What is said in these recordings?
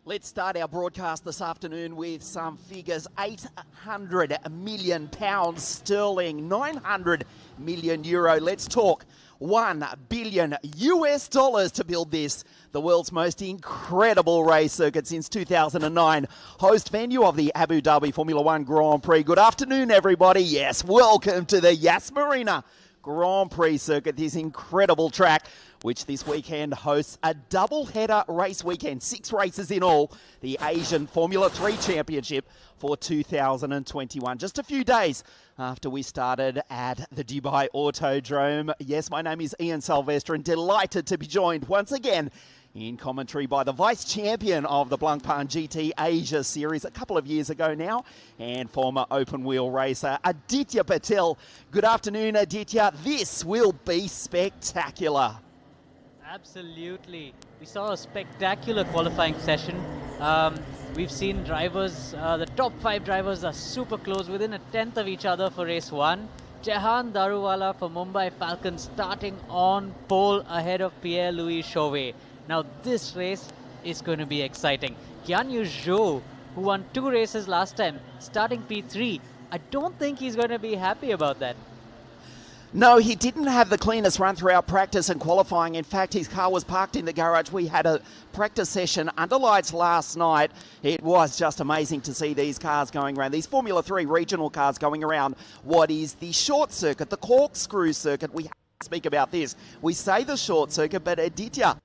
Let's start our broadcast this afternoon with some figures. £800 million sterling, 900 million euro. Let's talk $1 billion US to build this, the world's most incredible race circuit since 2009. Host venue of the Abu Dhabi Formula One Grand Prix. Good afternoon, everybody. Yes, welcome to the Yas Marina Grand Prix circuit, this incredible track, which this weekend hosts a double-header race weekend, 6 races in all, the Asian Formula 3 Championship for 2021. Just a few days after we started at the Dubai Autodrome. Yes, my name is Ian Sylvester and delighted to be joined once again in commentary by the vice-champion of the Blancpain GT Asia Series a couple of years ago now, and former open-wheel racer Aditya Patel. Good afternoon, Aditya. This will be spectacular. Absolutely. We saw a spectacular qualifying session. We've seen drivers, the top 5 drivers are super close, within a tenth of each other for race 1. Jehan Daruwala for Mumbai Falcons starting on pole ahead of Pierre-Louis Chauvet. Now this race is going to be exciting. Guanyu Zhou, who won 2 races last time, starting P3. I don't think he's going to be happy about that. No, he didn't have the cleanest run throughout practice and qualifying. In fact, his car was parked in the garage. We had a practice session under lights last night. It was just amazing to see these cars going around, these Formula 3 regional cars going around what is the short circuit, the corkscrew circuit. We speak about this. We say the short circuit, but Aditya,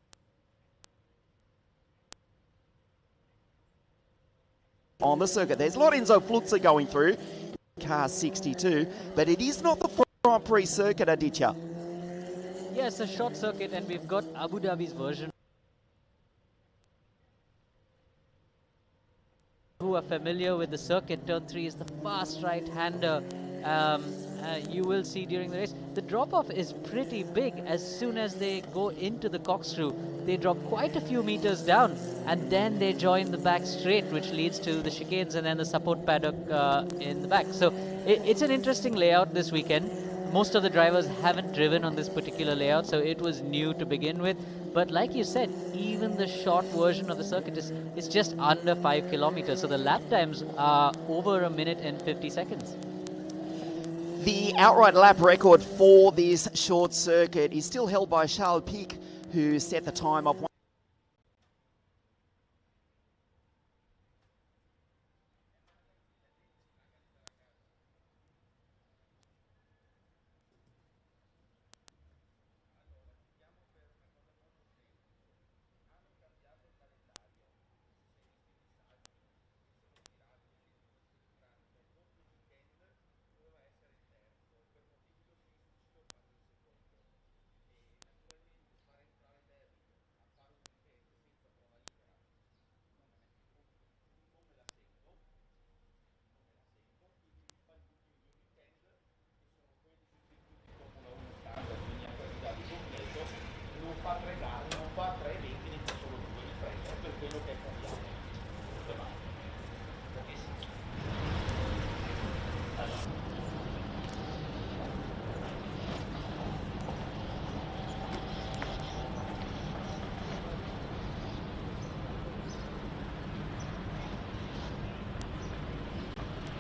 on the circuit, there's Lorenzo Flutzer going through, car 62, but it is not the Grand Prix circuit, Aditya. Yeah, it's a short circuit, and we've got Abu Dhabi's version. Who are familiar with the circuit, turn 3 is the fast right-hander. You will see during the race. The drop-off is pretty big. As soon as they go into the corkscrew, they drop quite a few meters down, and then they join the back straight, which leads to the chicanes and then the support paddock in the back. So it's an interesting layout this weekend. Most of the drivers haven't driven on this particular layout, so it was new to begin with. But like you said, even the short version of the circuit is just under 5 kilometers. So the lap times are over 1 minute and 50 seconds. The outright lap record for this short circuit is still held by Charles Pic, who set the time of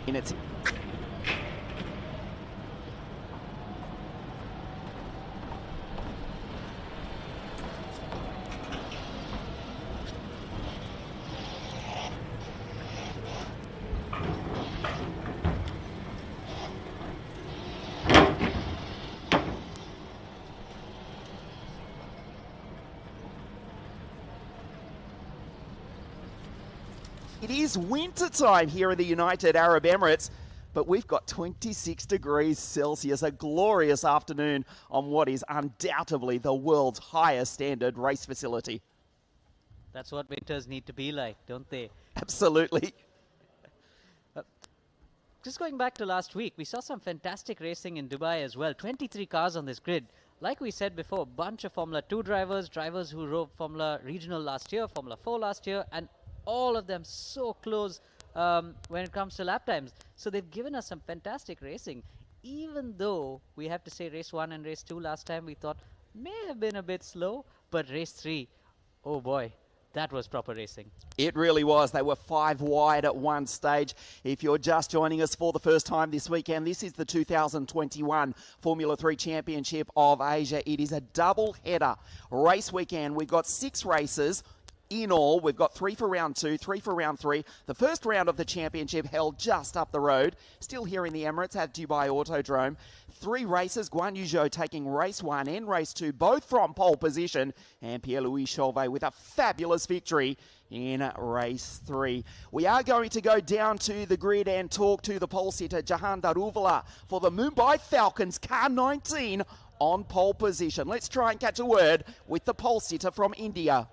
minutes. It is winter time here in the United Arab Emirates, but we've got 26 degrees Celsius, a glorious afternoon on what is undoubtedly the world's highest standard race facility. That's what winters need to be like, don't they? Absolutely. Just going back to last week, we saw some fantastic racing in Dubai as well. 23 cars on this grid. Like we said before, a bunch of Formula 2 drivers who rode Formula Regional last year, Formula 4 last year, and all of them so close when it comes to lap times. So they've given us some fantastic racing. Even though we have to say race 1 and race 2 last time we thought may have been a bit slow, but race 3, oh boy, That was proper racing. It really was. They were 5 wide at one stage. If you're just joining us for the first time this weekend, this is the 2021 Formula 3 Championship of Asia. It is a double header race weekend. We've got 6 races in all. We've got 3 for round 2, 3 for round 3. The first round of the championship held just up the road, still here in the Emirates at Dubai Autodrome. 3 races, Guan Yu Zhou taking race 1 and race 2, both from pole position, and Pierre-Louis Chauvet with a fabulous victory in race 3. We are going to go down to the grid and talk to the pole sitter Jahan Daruvala for the Mumbai Falcons car 19 on pole position. Let's try and catch a word with the pole sitter from India.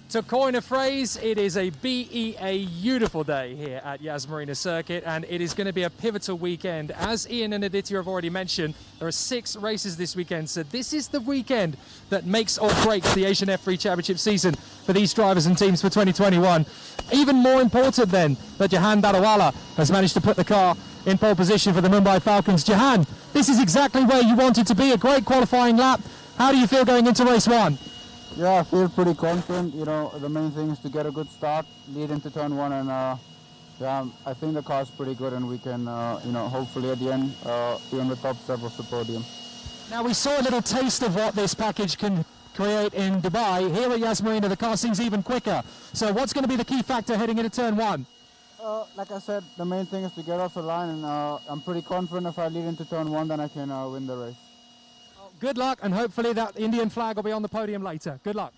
To coin a phrase, it is a beautiful day here at Yas Marina Circuit, and it is going to be a pivotal weekend. As Ian and Aditya have already mentioned, there are 6 races this weekend, so this is the weekend that makes or breaks the Asian F3 Championship season for these drivers and teams for 2021. Even more important then, that Jahan Daruvala has managed to put the car in pole position for the Mumbai Falcons. Jahan, this is exactly where you wanted to be, a great qualifying lap. How do you feel going into race 1? Yeah, I feel pretty confident. You know, the main thing is to get a good start, lead into turn 1, and yeah, I think the car's pretty good, and we can, you know, hopefully at the end be on the top step of the podium. Now, we saw a little taste of what this package can create in Dubai. Here at Yas Marina, the car seems even quicker. So what's going to be the key factor heading into turn 1? Like I said, the main thing is to get off the line, and I'm pretty confident if I lead into turn 1, then I can win the race. Good luck, and hopefully that Indian flag will be on the podium later. Good luck.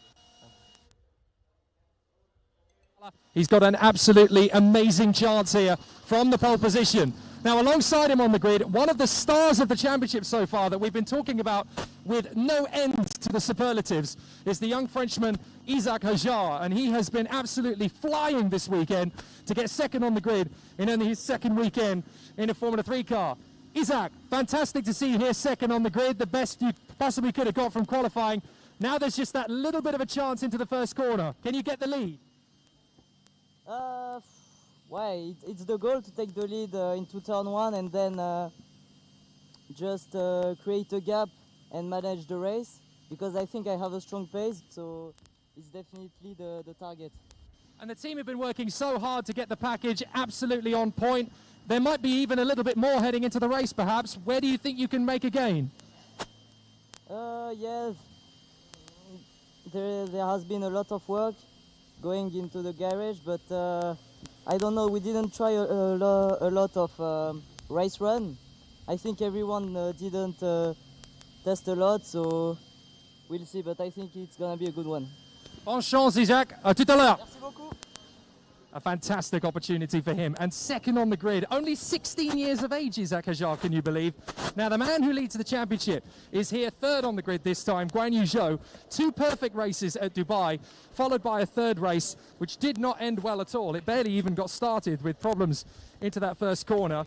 He's got an absolutely amazing chance here from the pole position. Now, alongside him on the grid, one of the stars of the championship so far that we've been talking about with no end to the superlatives is the young Frenchman Isaac Hajar, and he has been absolutely flying this weekend to get second on the grid in only his second weekend in a Formula 3 car. Isaac, fantastic to see you here second on the grid, the best you possibly could have got from qualifying. Now there's just that little bit of a chance into the first corner. Can you get the lead? Why? It's the goal to take the lead into turn 1 and then just create a gap and manage the race, because I think I have a strong pace, so it's definitely the target. And the team have been working so hard to get the package absolutely on point. There might be even a little bit more heading into the race, perhaps. Where do you think you can make a gain? Yeah, there has been a lot of work going into the garage, but I don't know, we didn't try a lot of race run. I think everyone didn't test a lot, so we'll see, but I think it's gonna be a good one. Bonne chance, Isaac. À tout à l'heure. Merci beaucoup. A fantastic opportunity for him. And second on the grid, only 16 years of age, Isaac Hajar, can you believe? Now, the man who leads the championship is here third on the grid this time, Guan Yu Zhou. 2 perfect races at Dubai, followed by a third race, which did not end well at all. It barely even got started with problems into that first corner.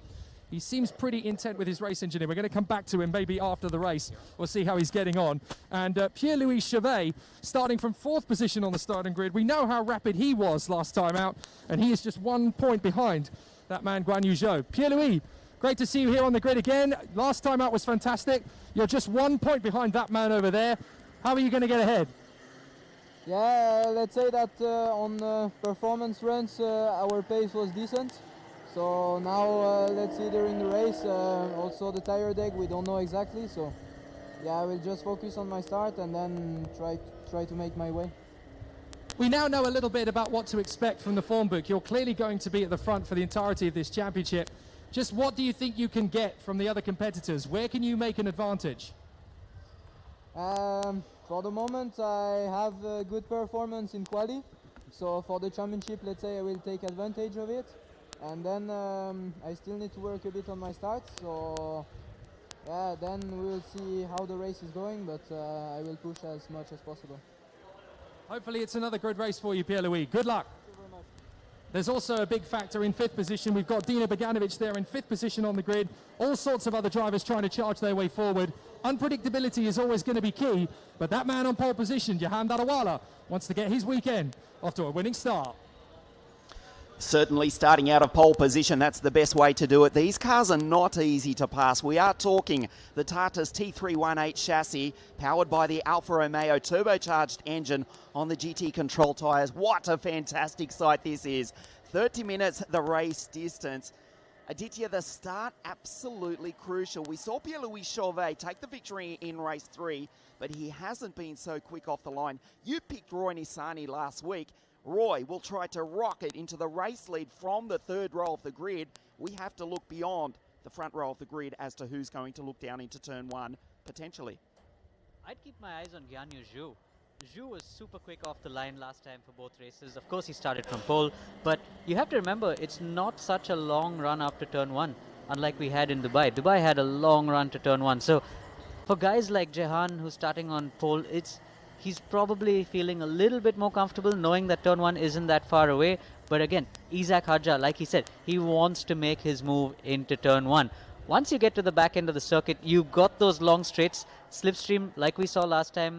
He seems pretty intent with his race engineer. We're going to come back to him maybe after the race. We'll see how he's getting on. And Pierre-Louis Chauvet, starting from 4th position on the starting grid. We know how rapid he was last time out, and he is just 1 point behind that man, Guan Yu Zhou. Pierre-Louis, great to see you here on the grid again. Last time out was fantastic. You're just 1 point behind that man over there. How are you going to get ahead? Yeah, let's say that on performance runs, our pace was decent. So now let's see during the race, also the tire deck, we don't know exactly. So yeah, I will just focus on my start and then try to make my way. We now know a little bit about what to expect from the form book. You're clearly going to be at the front for the entirety of this championship. Just what do you think you can get from the other competitors? Where can you make an advantage? For the moment, I have a good performance in quali. So for the championship, let's say I will take advantage of it. And then I still need to work a bit on my start, so yeah, then we'll see how the race is going, but I will push as much as possible. Hopefully it's another good race for you, Pierre-Louis. Good luck. Thank you very much. There's also a big factor in 5th position. We've got Dino Beganovic there in 5th position on the grid. All sorts of other drivers trying to charge their way forward. Unpredictability is always going to be key, but that man on pole position, Jahan Daruvala, wants to get his weekend off to a winning start. Certainly starting out of pole position, that's the best way to do it. These cars are not easy to pass. We are talking the Tata's T318 chassis, powered by the Alfa Romeo turbocharged engine on the GT Control tyres. What a fantastic sight this is. 30 minutes, the race distance. Aditya, the start, absolutely crucial. We saw Pierre-Louis Chauvet take the victory in race 3, but he hasn't been so quick off the line. You picked Roy Nissany last week. Roy will try to rocket into the race lead from the third row of the grid. We have to look beyond the front row of the grid as to who's going to look down into turn 1, potentially. I'd keep my eyes on Guanyu Zhou. Zhou was super quick off the line last time for both races. Of course, he started from pole, but you have to remember, it's not such a long run after turn 1, unlike we had in Dubai. Dubai had a long run to turn 1. So for guys like Jehan, who's starting on pole, he's probably feeling a little bit more comfortable knowing that turn 1 isn't that far away. But again, Isaac Hadja, like he said, he wants to make his move into turn 1. Once you get to the back end of the circuit, you've got those long straights. Slipstream, like we saw last time,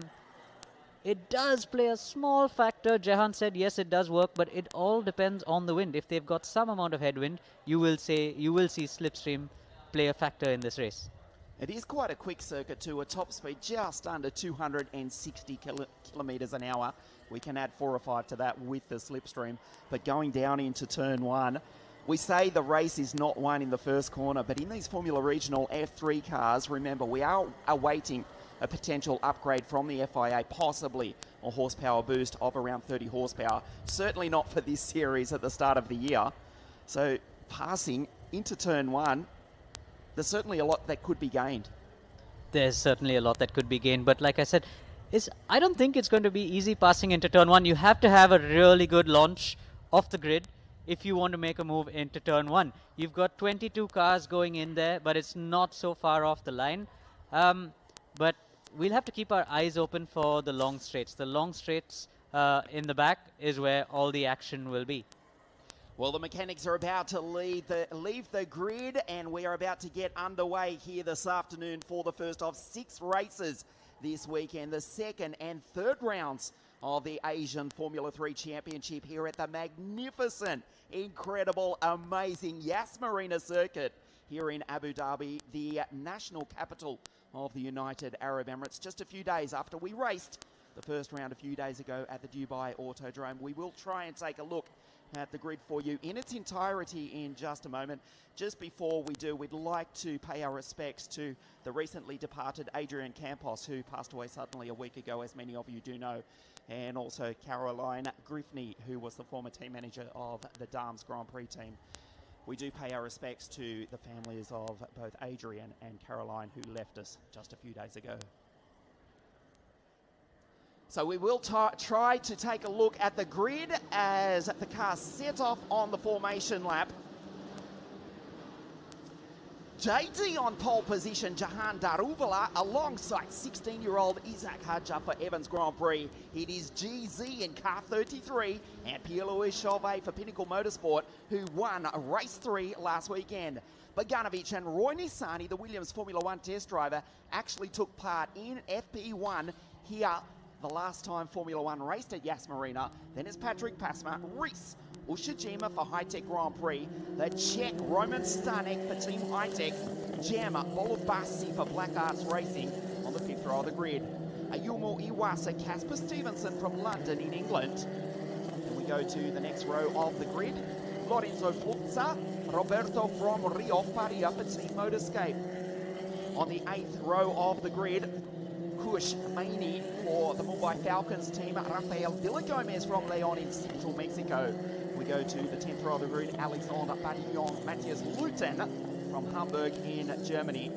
it does play a small factor. Jehan said, yes, it does work, but it all depends on the wind. If they've got some amount of headwind, you will see slipstream play a factor in this race. It is quite a quick circuit too, a top speed just under 260 kilometres an hour. We can add 4 or 5 to that with the slipstream. But going down into turn 1, we say the race is not won in the first corner, but in these Formula Regional F3 cars, remember, we are awaiting a potential upgrade from the FIA, possibly a horsepower boost of around 30 horsepower. Certainly not for this series at the start of the year. So passing into turn 1, there's certainly a lot that could be gained. There's certainly a lot that could be gained, but like I said, I don't think it's going to be easy passing into turn 1. You have to have a really good launch off the grid if you want to make a move into turn 1. You've got 22 cars going in there, but it's not so far off the line. But we'll have to keep our eyes open for the long straights. The long straights in the back is where all the action will be. Well, the mechanics are about to leave the grid, and we are about to get underway here this afternoon for the first of 6 races this weekend. The second and third rounds of the Asian Formula 3 Championship here at the magnificent, incredible, amazing Yas Marina circuit here in Abu Dhabi, the national capital of the United Arab Emirates. Just a few days after we raced the first round a few days ago at the Dubai Autodrome. We will try and take a look at the grid for you in its entirety in just a moment. Just before we do, we'd like to pay our respects to the recently departed Adrian Campos, who passed away suddenly a week ago, as many of you do know, and also Caroline Griffney, who was the former team manager of the Dames Grand Prix team. We do pay our respects to the families of both Adrian and Caroline, who left us just a few days ago. So we will try to take a look at the grid as the cars set off on the formation lap. JD on pole position, Jahan Daruvala, alongside 16-year-old Isaac Hadja for Evans Grand Prix. It is GZ in car 33 and Pierre-Louis Chauvet for Pinnacle Motorsport, who won race 3 last weekend. Bogdanovic and Roy Nissany, the Williams Formula 1 test driver, actually took part in FP1 here the last time Formula 1 raced at Yas Marina. Then it's Patrick Pasma, Reese Ushijima for High-Tech Grand Prix, the Czech Roman Stanek for Team High-Tech, Gemma Bolubasi for Black Arts Racing on the 5th row of the grid. Ayumu Iwasa, Casper Stevenson from London in England. Then we go to the next row of the grid. Lorenzo Fluzza, Roberto from Rio Faria for Team Motorscape. On the 8th row of the grid, Kush Maini for the Mumbai Falcons team, Rafael Villagomez from Leon in central Mexico. We go to the 10th row of the grid, Alexander Badillon, Matthias Luten from Hamburg in Germany.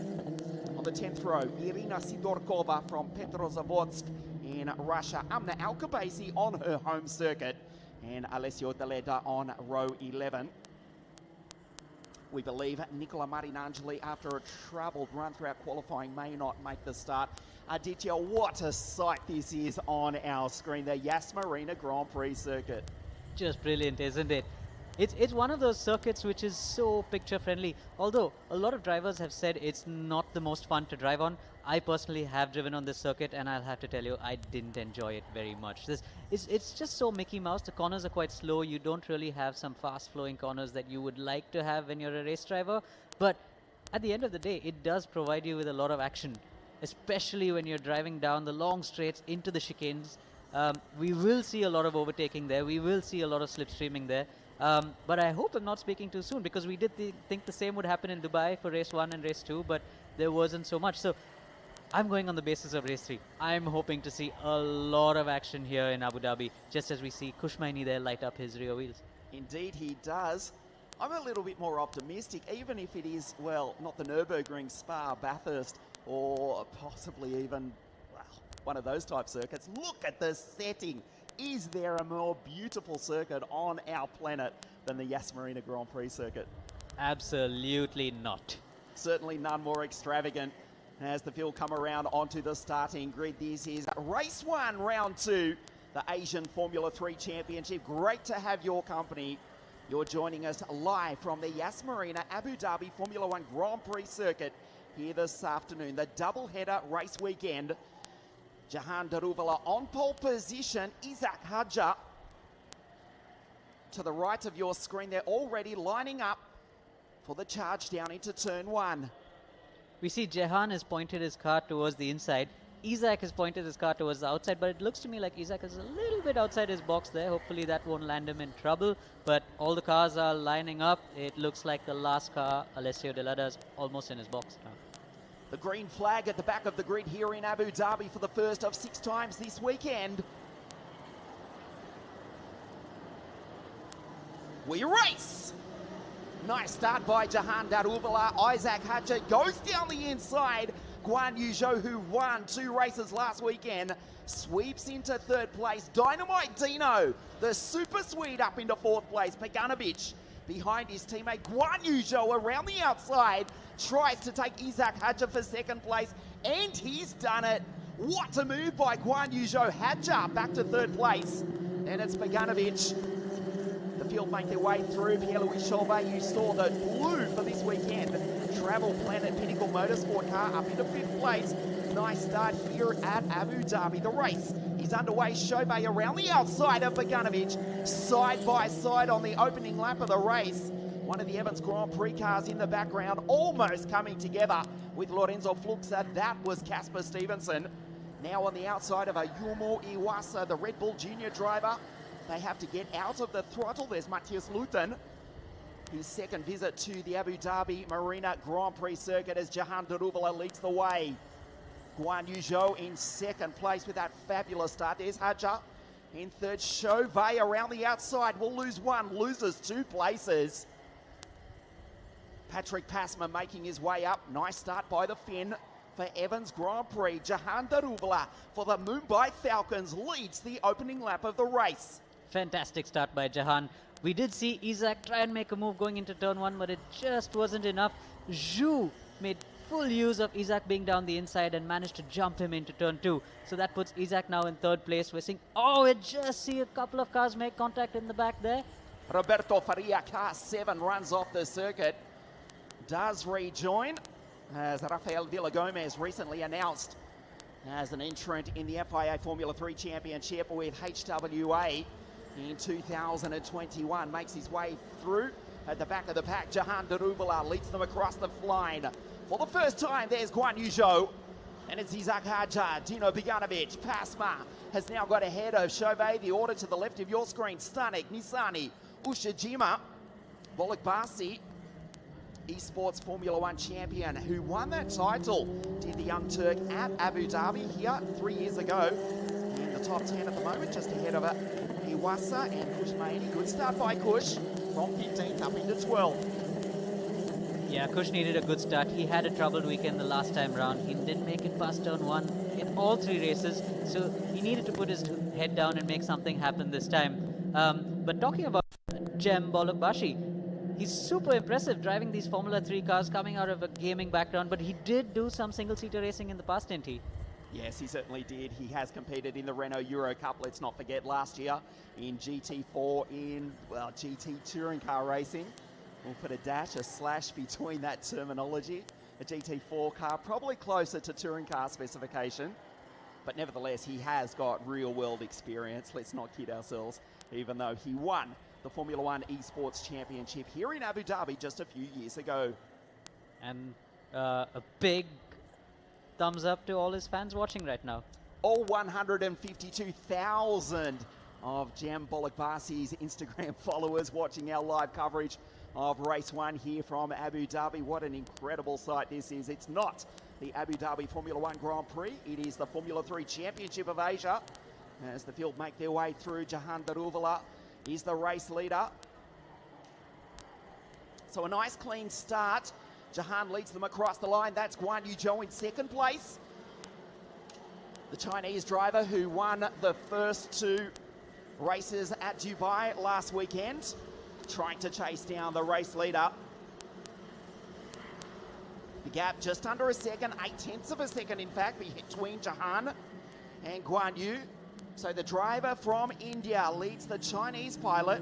On the 10th row, Irina Sidorkova from Petrozavodsk in Russia, Amna Alkabasi on her home circuit, and Alessio Deleda on row 11. We believe Nicola Marinangeli, after a troubled run throughout qualifying, may not make the start. Aditya, what a sight this is on our screen, the Yas Marina Grand Prix circuit. Just brilliant, isn't it? It's one of those circuits which is so picture friendly. Although a lot of drivers have said it's not the most fun to drive on, I personally have driven on this circuit, and I'll have to tell you, I didn't enjoy it very much. It's just so Mickey Mouse. The corners are quite slow. You don't really have some fast-flowing corners that you would like to have when you're a race driver. But at the end of the day, it does provide you with a lot of action, especially when you're driving down the long straights into the chicanes. We will see a lot of overtaking there. We will see a lot of slipstreaming there. But I hope I'm not speaking too soon, because we did think the same would happen in Dubai for race 1 and race 2, but there wasn't so much. So I'm going on the basis of race 3. I'm hoping to see a lot of action here in Abu Dhabi, just as we see Kushmaini there light up his rear wheels. Indeed he does. I'm a little bit more optimistic, even if it is, well, not the Nürburgring, Spa, Bathurst, or possibly even, well, one of those type circuits. Look at the setting. Is there a more beautiful circuit on our planet than the Yas Marina Grand Prix circuit? Absolutely not. Certainly none more extravagant. As the field come around onto the starting grid, this is race 1, round 2, the Asian Formula 3 Championship. Great to have your company. You're joining us live from the Yas Marina Abu Dhabi Formula 1 Grand Prix circuit here this afternoon. The double-header race weekend. Jahan Daruvala on pole position. Isaac Hadja to the right of your screen. They're already lining up for the charge down into turn 1. We see Jahan has pointed his car towards the inside. Isaac has pointed his car towards the outside, but it looks to me like Isaac is a little bit outside his box there. Hopefully that won't land him in trouble, but all the cars are lining up. It looks like the last car, Alessio De Lada, is almost in his box now. The green flag at the back of the grid here in Abu Dhabi for the first of 6 times this weekend. We race! Nice start by Jahan Daruvala. Isaac Hadja goes down the inside. Guan Yu Zhou, who won 2 races last weekend, sweeps into 3rd place. Dynamite Dino, the super Swede, up into 4th place. Paganovic behind his teammate Guan Yu Zhou around the outside, tries to take Isaac Hadja for 2nd place, and he's done it. What a move by Guan Yu Zhou. Hadja back to 3rd place, and it's Paganovic. The field make their way through. Pierre-Louis Chauvet, you saw the blue for this weekend. Travel Planet Pinnacle Motorsport car up into 5th place. Nice start here at Abu Dhabi. The race is underway. Chauvet around the outside of Paganovic, side by side on the opening lap of the race. One of the Evans Grand Prix cars in the background, almost coming together with Lorenzo Fluxa. That was Casper Stevenson. Now on the outside of a Yumo Iwasa, the Red Bull Junior driver. They have to get out of the throttle. There's Matthias Luton. His 2nd visit to the Abu Dhabi Marina Grand Prix circuit as Jahan Daruvala leads the way. Guan Yu Zhou in 2nd place with that fabulous start. There's Hadja in 3rd. Chauvet around the outside will lose 1, loses 2 places. Patrick Passma making his way up. Nice start by the Finn for Evans Grand Prix. Jahan Daruvala for the Mumbai Falcons leads the opening lap of the race. Fantastic start by Jahan. We did see Isaac try and make a move going into turn 1, but it just wasn't enough. Zhu made full use of Isaac being down the inside and managed to jump him into turn 2. So that puts Isaac now in 3rd place. We're seeing, we just see a couple of cars make contact in the back there. Roberto Faria, car 7, runs off the circuit. Does rejoin as Rafael Villagomez recently announced as an entrant in the FIA Formula 3 Championship with HWA in 2021. Makes his way through at the back of the pack. Jahan Daruvala leads them across the line. For the first time, there's Guan Yu Zhou. And it's Isaac Hadja, Dino Paganovic, Passma has now got ahead of Chauvet. The order to the left of your screen, Stanek, Nisani, Ushijima, Bolokbasi, Esports Formula 1 champion who won that title, did the Young Turk at Abu Dhabi here 3 years ago. In the top 10 at the moment, just ahead of Iwasa and Kushmaini. Good start by Kush from 15th up into 12th. Yeah, Kush needed a good start. He had a troubled weekend the last time round. He didn't make it past turn 1 in all 3 races, so he needed to put his head down and make something happen this time. But talking about Jem Bolokbashi, he's super impressive driving these Formula 3 cars coming out of a gaming background, but he did do some single-seater racing in the past, didn't he? Yes, he certainly did. He has competed in the Renault Euro Cup, let's not forget, last year in GT4 in, well, GT touring car racing. We'll put a dash, a slash between that terminology. a GT4 car, probably closer to touring car specification. But nevertheless, he has got real-world experience. Let's not kid ourselves, even though he won the Formula One Esports Championship here in Abu Dhabi just a few years ago. And a big thumbs up to all his fans watching right now. All 152,000 of Jam Bolakbasi's Instagram followers watching our live coverage of race 1 here from Abu Dhabi. What an incredible sight this is. It's not the Abu Dhabi Formula One Grand Prix. It is the Formula 3 Championship of Asia. As the field make their way through, Jahan Daruvala is the race leader. So a nice clean start. Jahan leads them across the line. That's Guan Yu Zhou in second place. The Chinese driver who won the first 2 races at Dubai last weekend, trying to chase down the race leader. The gap just under a second, 0.8 of a second in fact, between Jahan and Guan Yu. So the driver from India leads the Chinese pilot.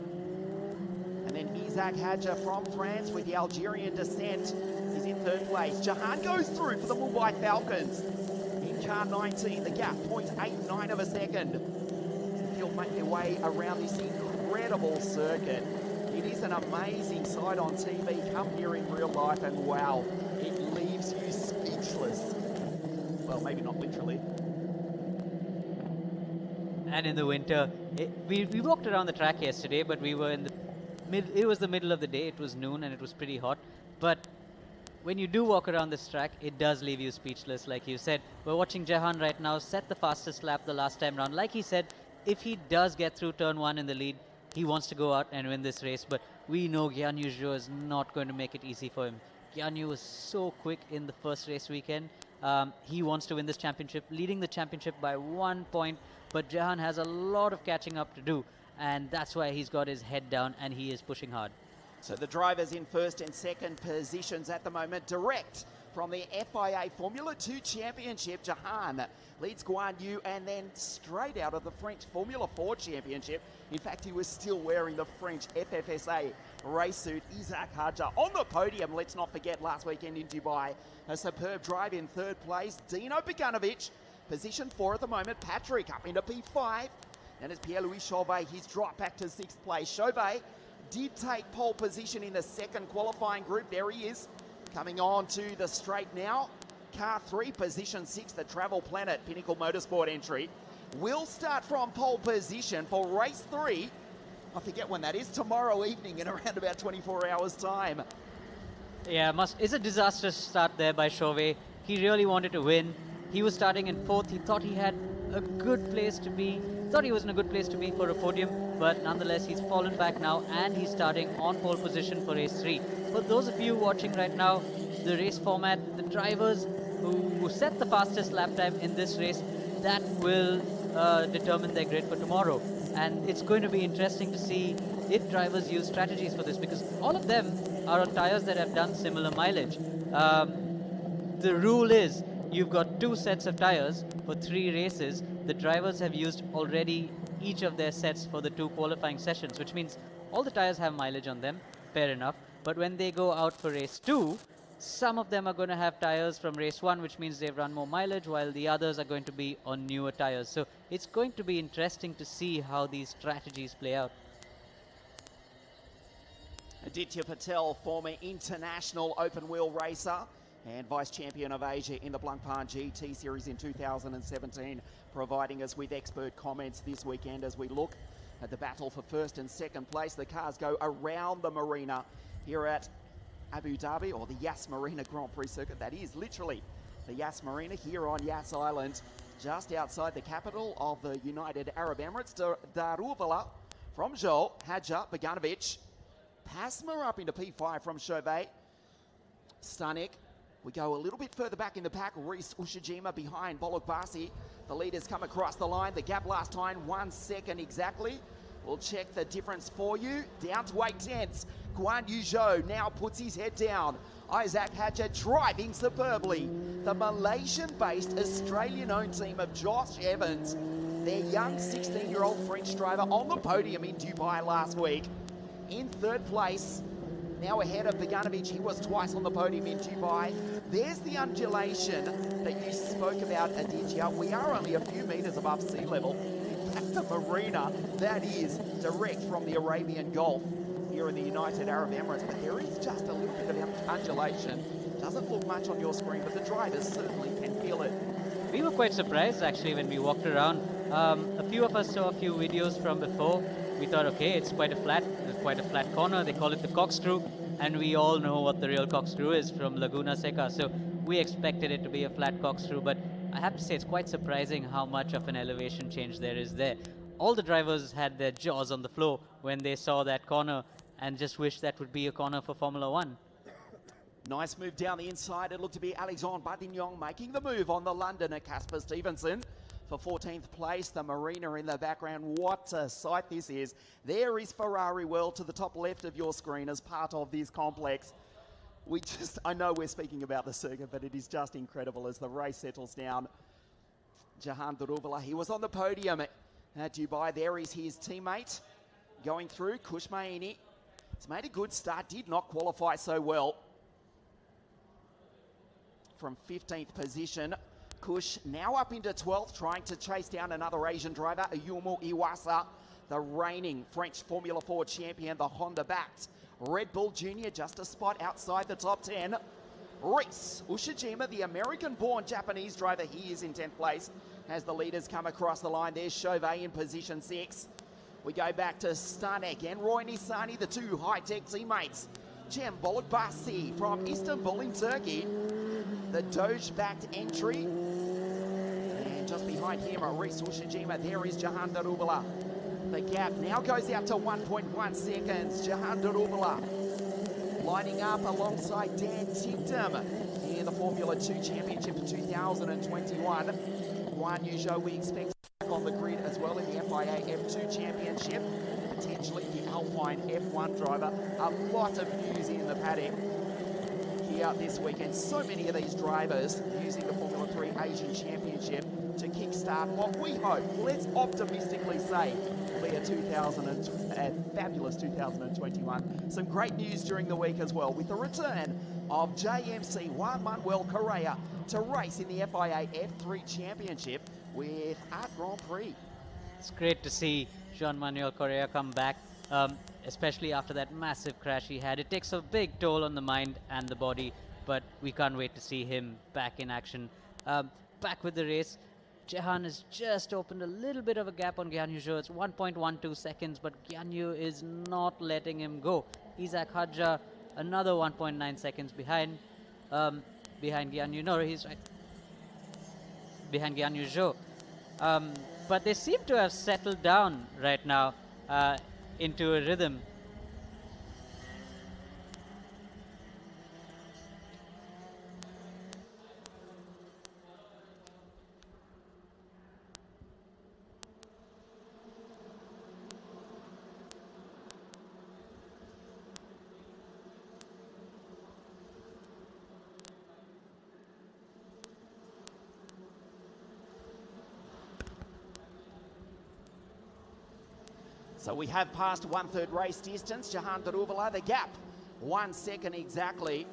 And then Isaac Hadja from France with the Algerian descent is in third place. Jahan goes through for the Mumbai Falcons in car 19. The gap, 0.89 of a second. The field make their way around this incredible circuit. It is an amazing sight on TV. Come here in real life and wow, it leaves you speechless. Well, maybe not literally. And in the winter, we walked around the track yesterday, but we were in the it was the middle of the day. It was noon and it was pretty hot. But when you do walk around this track, it does leave you speechless, like you said. We're watching Jahan right now set the fastest lap the last time round. Like he said, if he does get through turn 1 in the lead, he wants to go out and win this race. But we know Guan Yu Zhou is not going to make it easy for him. Guan Yu was so quick in the first race weekend. He wants to win this championship, leading the championship by 1 point. But Jahan has a lot of catching up to do. And that's why he's got his head down and he is pushing hard. So the drivers in first and second positions at the moment, direct from the FIA Formula 2 Championship. Jahan leads Guan Yu, and then straight out of the French Formula 4 Championship. In fact, he was still wearing the French FFSA race suit. Isaac Hadja on the podium. Let's not forget last weekend in Dubai. A superb drive in third place. Dino Beganovic, position 4 at the moment. Patrick up into P5. And as Pierre-Louis Chauvet, he's dropped back to 6th place. Chauvet did take pole position in the second qualifying group. There he is, coming on to the straight now. Car 3, position 6, the Travel Planet Pinnacle Motorsport entry. Will start from pole position for race 3. I forget when that is, tomorrow evening in around about 24 hours time. Yeah, it's a disastrous start there by Chauvet. He really wanted to win. He was starting in 4th. He thought he had a good place to be. Thought he was in a good place to be for a podium, but nonetheless he's fallen back now and he's starting on pole position for race 3. For those of you watching right now, the race format, the drivers who set the fastest lap time in this race, that will determine their grid for tomorrow. And it's going to be interesting to see if drivers use strategies for this, because all of them are on tires that have done similar mileage. The rule is you've got 2 sets of tires for 3 races. The drivers have used already each of their sets for the 2 qualifying sessions, which means all the tires have mileage on them, fair enough. But when they go out for race 2, some of them are going to have tires from race 1, which means they've run more mileage, while the others are going to be on newer tires. So it's going to be interesting to see how these strategies play out. Aditya Patel, former international open wheel racer and vice champion of Asia in the Blancpain GT Series in 2017, providing us with expert comments this weekend as we look at the battle for first and second place. The cars go around the marina here at Abu Dhabi, or the Yas Marina Grand Prix circuit. That is literally the Yas Marina here on Yas Island, just outside the capital of the United Arab Emirates. Daruvala from Zhou, Hadja, Beganovic, Pasma up into P5 from Chauvet, Stanek. We go a little bit further back in the pack. Reese Ushijima behind Bolakbasi. The leaders come across the line. The gap last time, 1 second exactly. We'll check the difference for you. Down to 8/10. Guan Yu Zhou now puts his head down. Isaac Hadja driving superbly. The Malaysian-based Australian-owned team of Josh Evans, their young 16-year-old French driver on the podium in Dubai last week. In third place, now ahead of Beganovic. He was twice on the podium in Dubai. There's the undulation that you spoke about, Aditya. We are only a few metres above sea level. In fact, the marina, that is direct from the Arabian Gulf here in the United Arab Emirates. But there is just a little bit of undulation. Doesn't look much on your screen, but the drivers certainly can feel it. We were quite surprised actually when we walked around. A few of us saw a few videos from before. We thought, okay, it's quite a flat corner. They call it the corkscrew, and we all know what the real corkscrew is from Laguna Seca. So we expected it to be a flat corkscrew, but I have to say it's quite surprising how much of an elevation change there is there. All the drivers had their jaws on the floor when they saw that corner and just wished that would be a corner for Formula One. Nice move down the inside. It looked to be Alexandre Badignon making the move on the Londoner Casper Stevenson for 14th place. The marina in the background. What a sight this is. There is Ferrari World to the top left of your screen as part of this complex. I know we're speaking about the circuit, but it is just incredible as the race settles down. Jahan Duruvula, he was on the podium at Dubai. There is his teammate going through, Kushmaini. He's made a good start, did not qualify so well. From 15th position, Kush now up into 12th, trying to chase down another Asian driver, Ayumu Iwasa, the reigning French Formula 4 champion, the Honda-backed Red Bull Junior, just a spot outside the top 10. Reese Ushijima, the American-born Japanese driver, he is in 10th place as the leaders come across the line. There's Chauvet in position 6. We go back to Stanek and Roy Nisani, the two high-tech teammates. Cem Bolukbasi from Istanbul in Turkey, the Doge-backed entry. And just behind him, Reese Ushijima, there is Jahan Duruvula. The gap now goes out to 1.1 seconds. Jahan Duruvula lining up alongside Dan Tinktum in the Formula 2 Championship for 2021. Guan Yu Zhou we expect on the grid as well in the FIA F2 Championship. Potentially the Alpine F1 driver. A lot of news in the paddock here this weekend. So many of these drivers using the Formula 3 Asian Championship to kickstart what we hope, let's optimistically say, will be a fabulous 2021. Some great news during the week as well with the return of JMC Juan Manuel Correa to race in the FIA F3 Championship with Art Grand Prix. It's great to see Juan Manuel Correa come back, especially after that massive crash he had. It takes a big toll on the mind and the body, but we can't wait to see him back in action. Back with the race. Jahan has just opened a little bit of a gap on Guan Yu Zhou. It's 1.12 seconds, but Guan Yu is not letting him go. Isaac Hadja, another 1.9 seconds behind. Behind Guan Yu. No, he's right. Behind Guan Yu Zhou. But they seem to have settled down right now into a rhythm. So we have passed 1/3 race distance. Jahan Duruvula, the gap 1 second exactly.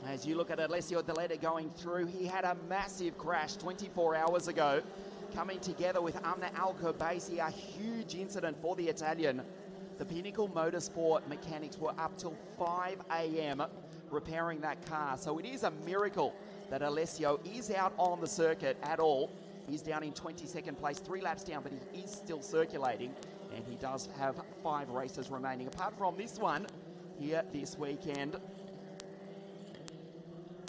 As you look at Alessio Deletta going through, he had a massive crash 24 hours ago, coming together with Amna Alcobaisi, a huge incident for the Italian. The Pinnacle Motorsport mechanics were up till 5 a.m. repairing that car. So it is a miracle that Alessio is out on the circuit at all. He's down in 22nd place, 3 laps down, but he is still circulating. And he does have 5 races remaining, apart from this one here this weekend.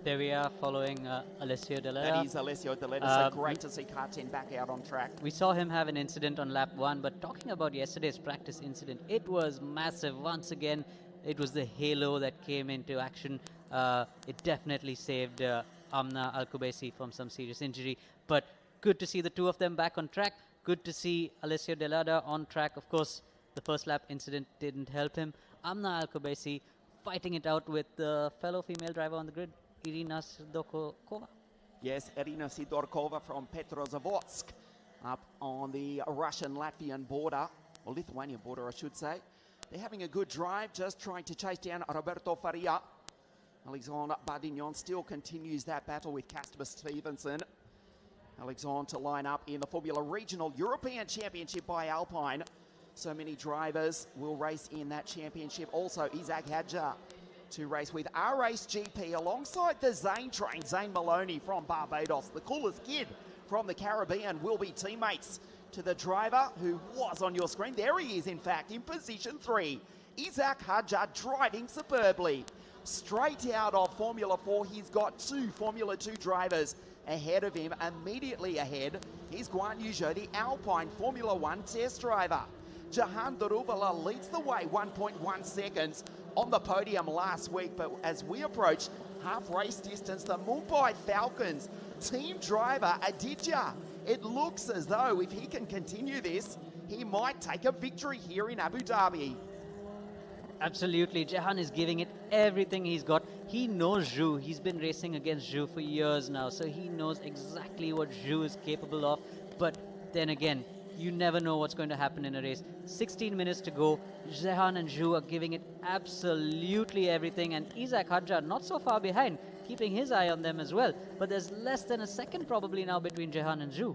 There we are following Alessio Deletta. That is Alessio Deletta, so great to see car 10 back out on track. We saw him have an incident on lap 1, but talking about yesterday's practice incident, it was massive. Once again, it was the halo that came into action. It definitely saved Amna Alcobaisi from some serious injury, but good to see the two of them back on track. Good to see Alessio Delata on track. Of course, the first lap incident didn't help him. Amna Alcobaisi fighting it out with the fellow female driver on the grid, Irina Sidorkova. Yes, Irina Sidorkova from Petrozavodsk, up on the Russian-Latvian border, or Lithuanian border, I should say. They're having a good drive, just trying to chase down Roberto Faria. Alexandre Bardignon still continues that battle with Casper Stevenson. Alexandre to line up in the Formula Regional European Championship by Alpine. So many drivers will race in that championship. Also, Isaac Hadjar to race with our Race GP alongside the Zane train. Zane Maloney from Barbados, the coolest kid from the Caribbean, will be teammates to the driver who was on your screen. There he is, in fact, in position 3. Isaac Hadjar driving superbly. Straight out of Formula 4, he's got 2 Formula 2 drivers ahead of him. Immediately ahead is Guan Yu Zhou, the Alpine Formula 1 test driver. Jahan Daruvala leads the way, 1.1 seconds on the podium last week. But as we approach half race distance, the Mumbai Falcons team driver Aditya, it looks as though if he can continue this, he might take a victory here in Abu Dhabi. Absolutely, Jahan is giving it everything he's got. He knows Zhou. He's been racing against Zhou for years now, so he knows exactly what Zhou is capable of. But then again, you never know what's going to happen in a race. 16 minutes to go. Jahan and Zhou are giving it absolutely everything, and Isaac Hadjar not so far behind, keeping his eye on them as well. But there's less than a second probably now between Jahan and Zhou.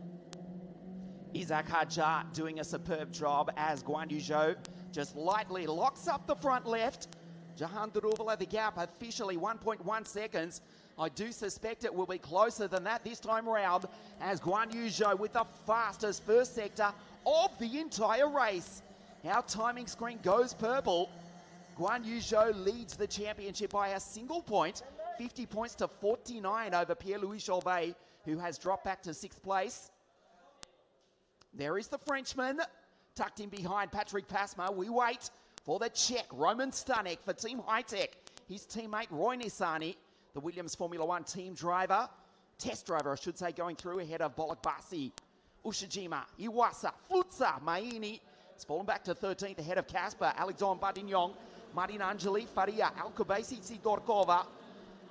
Isaac Hadjar doing a superb job as Guan Yu Zhou just lightly locks up the front left. Jahan Daruvala, the gap officially 1.1 seconds. I do suspect it will be closer than that this time around as Guan Yu Zhou with the fastest first sector of the entire race. Our timing screen goes purple. Guan Yu Zhou leads the championship by a single point, 50 points to 49 over Pierre-Louis Chauvet, who has dropped back to 6th place. There is the Frenchman, tucked in behind Patrick Pasma. We wait for the Czech, Roman Stanek, for Team High-Tech. His teammate, Roy Nissany, the Williams Formula 1 team driver, test driver, I should say, going through ahead of Bolak Basi, Ushijima, Iwasa, Flutza, Maini. It's fallen back to 13th ahead of Casper, Alexandre Bardignon, Martin Angeli, Faria, Alcobasi, Sidorkova,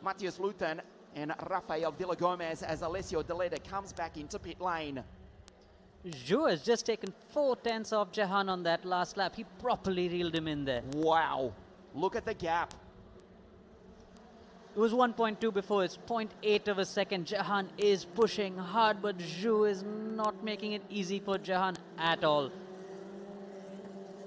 Matthias Luthen, and Rafael Villagomez as Alessio Deleda comes back into pit lane. Zhou has just taken 4/10 off Jahan on that last lap. He properly reeled him in there. Wow, look at the gap. It was 1.2 before, it's 0.8 of a second. Jahan is pushing hard, but Zhou is not making it easy for Jahan at all.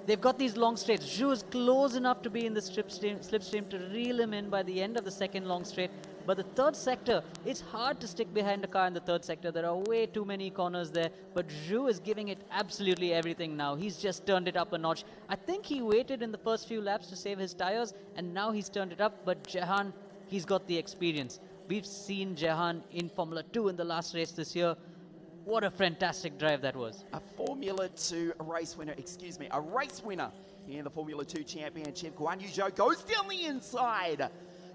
They've got these long straights. Zhou is close enough to be in the slipstream to reel him in by the end of the second long straight. But the third sector, it's hard to stick behind the car in the third sector. There are way too many corners there. But Zhou is giving it absolutely everything now. He's just turned it up a notch. I think he waited in the first few laps to save his tires, and now he's turned it up. But Jahan, he's got the experience. We've seen Jahan in Formula 2 in the last race this year. What a fantastic drive that was. A Formula 2 race winner, a race winner in the Formula 2 Championship. Guan Yu Zhou goes down the inside.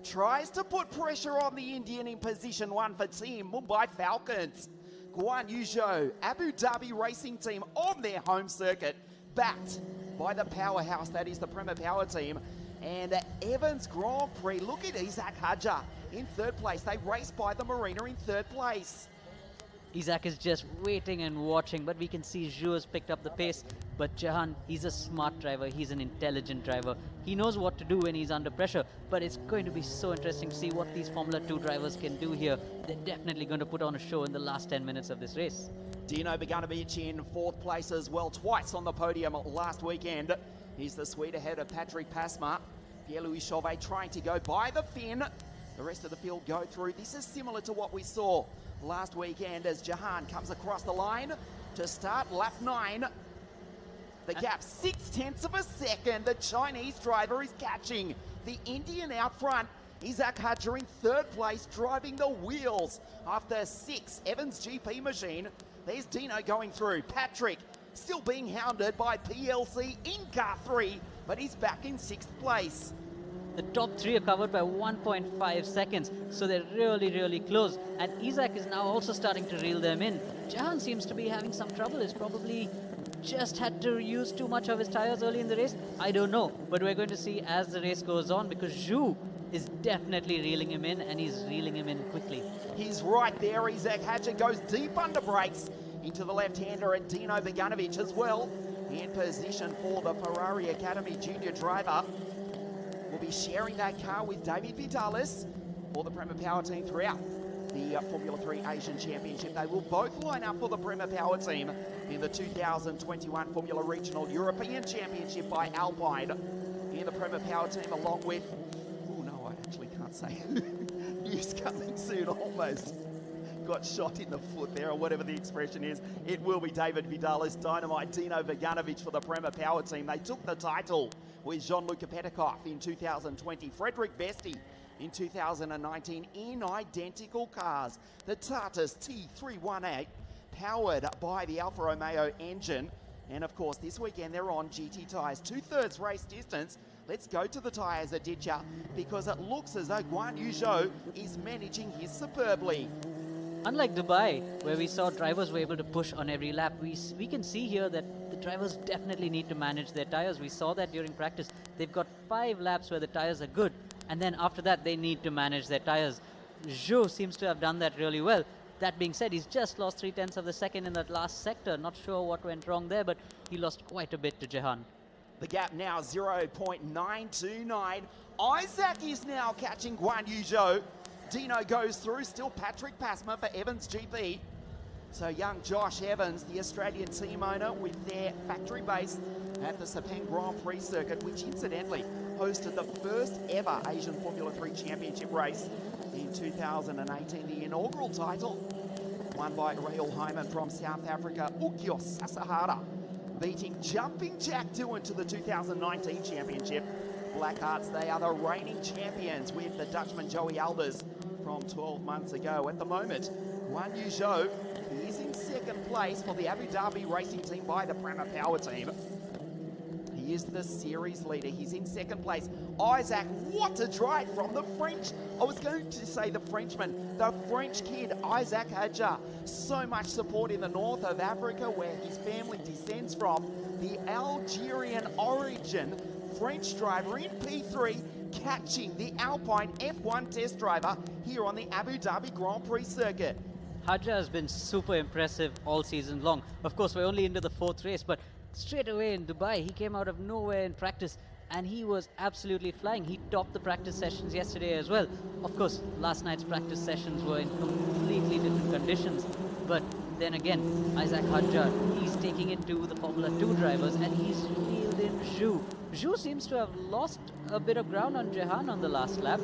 Tries to put pressure on the Indian in position 1 for Team Mumbai Falcons. Guan Yu Zhou, Abu Dhabi racing team on their home circuit, backed by the powerhouse that is the Prema Power team. And Evans Grand Prix, look at Isaac Hadjar in 3rd place. They race by the Marina in 3rd place. Isaac is just waiting and watching, but we can see Zhou has picked up the pace. But Jahan, he's a smart driver. He's an intelligent driver. He knows what to do when he's under pressure. But it's going to be so interesting to see what these Formula 2 drivers can do here. They're definitely going to put on a show in the last 10 minutes of this race. Dino Beganovic in 4th place as well, twice on the podium last weekend. He's the Swede ahead of Patrick Pasma. Pierre-Louis Chauvet trying to go by the Finn. The rest of the field go through. This is similar to what we saw last weekend as Jahan comes across the line to start lap 9. The gap 0.6 of a second. The Chinese driver is catching the Indian out front. Isaac Hadjar in 3rd place, driving the wheels after 6. Evans GP machine. There's Dino going through. Patrick still being hounded by PLC in car 3, but he's back in 6th place. The top 3 are covered by 1.5 seconds, so they're really, really close. And Isaac is now also starting to reel them in. Jahan seems to be having some trouble. He's probably just had to use too much of his tires early in the race. I don't know, but we're going to see as the race goes on, because Zhou is definitely reeling him in, and he's reeling him in quickly. He's right there. Isaac Hadjar goes deep under brakes into the left-hander, and Dino Beganovic as well in position for the Ferrari Academy junior driver. Will be sharing that car with David Vidalis for the Prema Power team throughout the Formula 3 Asian Championship. They will both line up for the Prema Power team in the 2021 Formula Regional European Championship by Alpine. In the Prema Power team along with, oh no, I actually can't say. News coming soon, almost got shot in the foot there, or whatever the expression is. It will be David Vidalis, Dynamite, Dino Vaganovic for the Prema Power team. They took the title with Jean-Luc Petikov in 2020, Frederick Vesti in 2019 in identical cars. The Tartas T318, powered by the Alfa Romeo engine. And of course, this weekend they're on GT tyres, 2/3 race distance. Let's go to the tyres, Aditya, because it looks as though Guan Yu Zhou is managing his superbly. Unlike Dubai, where we saw drivers were able to push on every lap, we can see here that the drivers definitely need to manage their tires. We saw that during practice. They've got 5 laps where the tires are good, and then after that they need to manage their tires. Zhou seems to have done that really well. That being said, he's just lost 0.3 of a second in that last sector. Not sure what went wrong there, but he lost quite a bit to Jehan. The gap now 0.929. Isaac is now catching Guan Yu Zhou. Dino goes through, still Patrick Pasma for Evans GP. So young Josh Evans, the Australian team owner, with their factory base at the Sepang Grand Prix circuit, which incidentally hosted the first ever Asian Formula 3 Championship race in 2018. The inaugural title won by Rahul Hyman from South Africa. Ukios Sasahara beating Jumping Jack Doohan to the 2019 Championship. Blackhearts, they are the reigning champions with the Dutchman Joey Alders from 12 months ago. At the moment, Guan Yu Zhou is in second place for the Abu Dhabi racing team by the Prema Power team. He is the series leader. He's in second place. Isaac, what a drive from the French. I was going to say the Frenchman, the French kid, Isaac Hadja. So much support in the north of Africa, where his family descends from. The Algerian origin French driver in P3, catching the Alpine F1 test driver here on the Abu Dhabi Grand Prix circuit. Hadja has been super impressive all season long. Of course, we're only into the 4th race, but straight away in Dubai, he came out of nowhere in practice and he was absolutely flying. He topped the practice sessions yesterday as well. Of course, last night's practice sessions were in completely different conditions, but then again, Isaac Hadja, he's taking it to the Formula 2 drivers and he's reeled in Zhou. Zhou seems to have lost a bit of ground on Jehan on the last lap.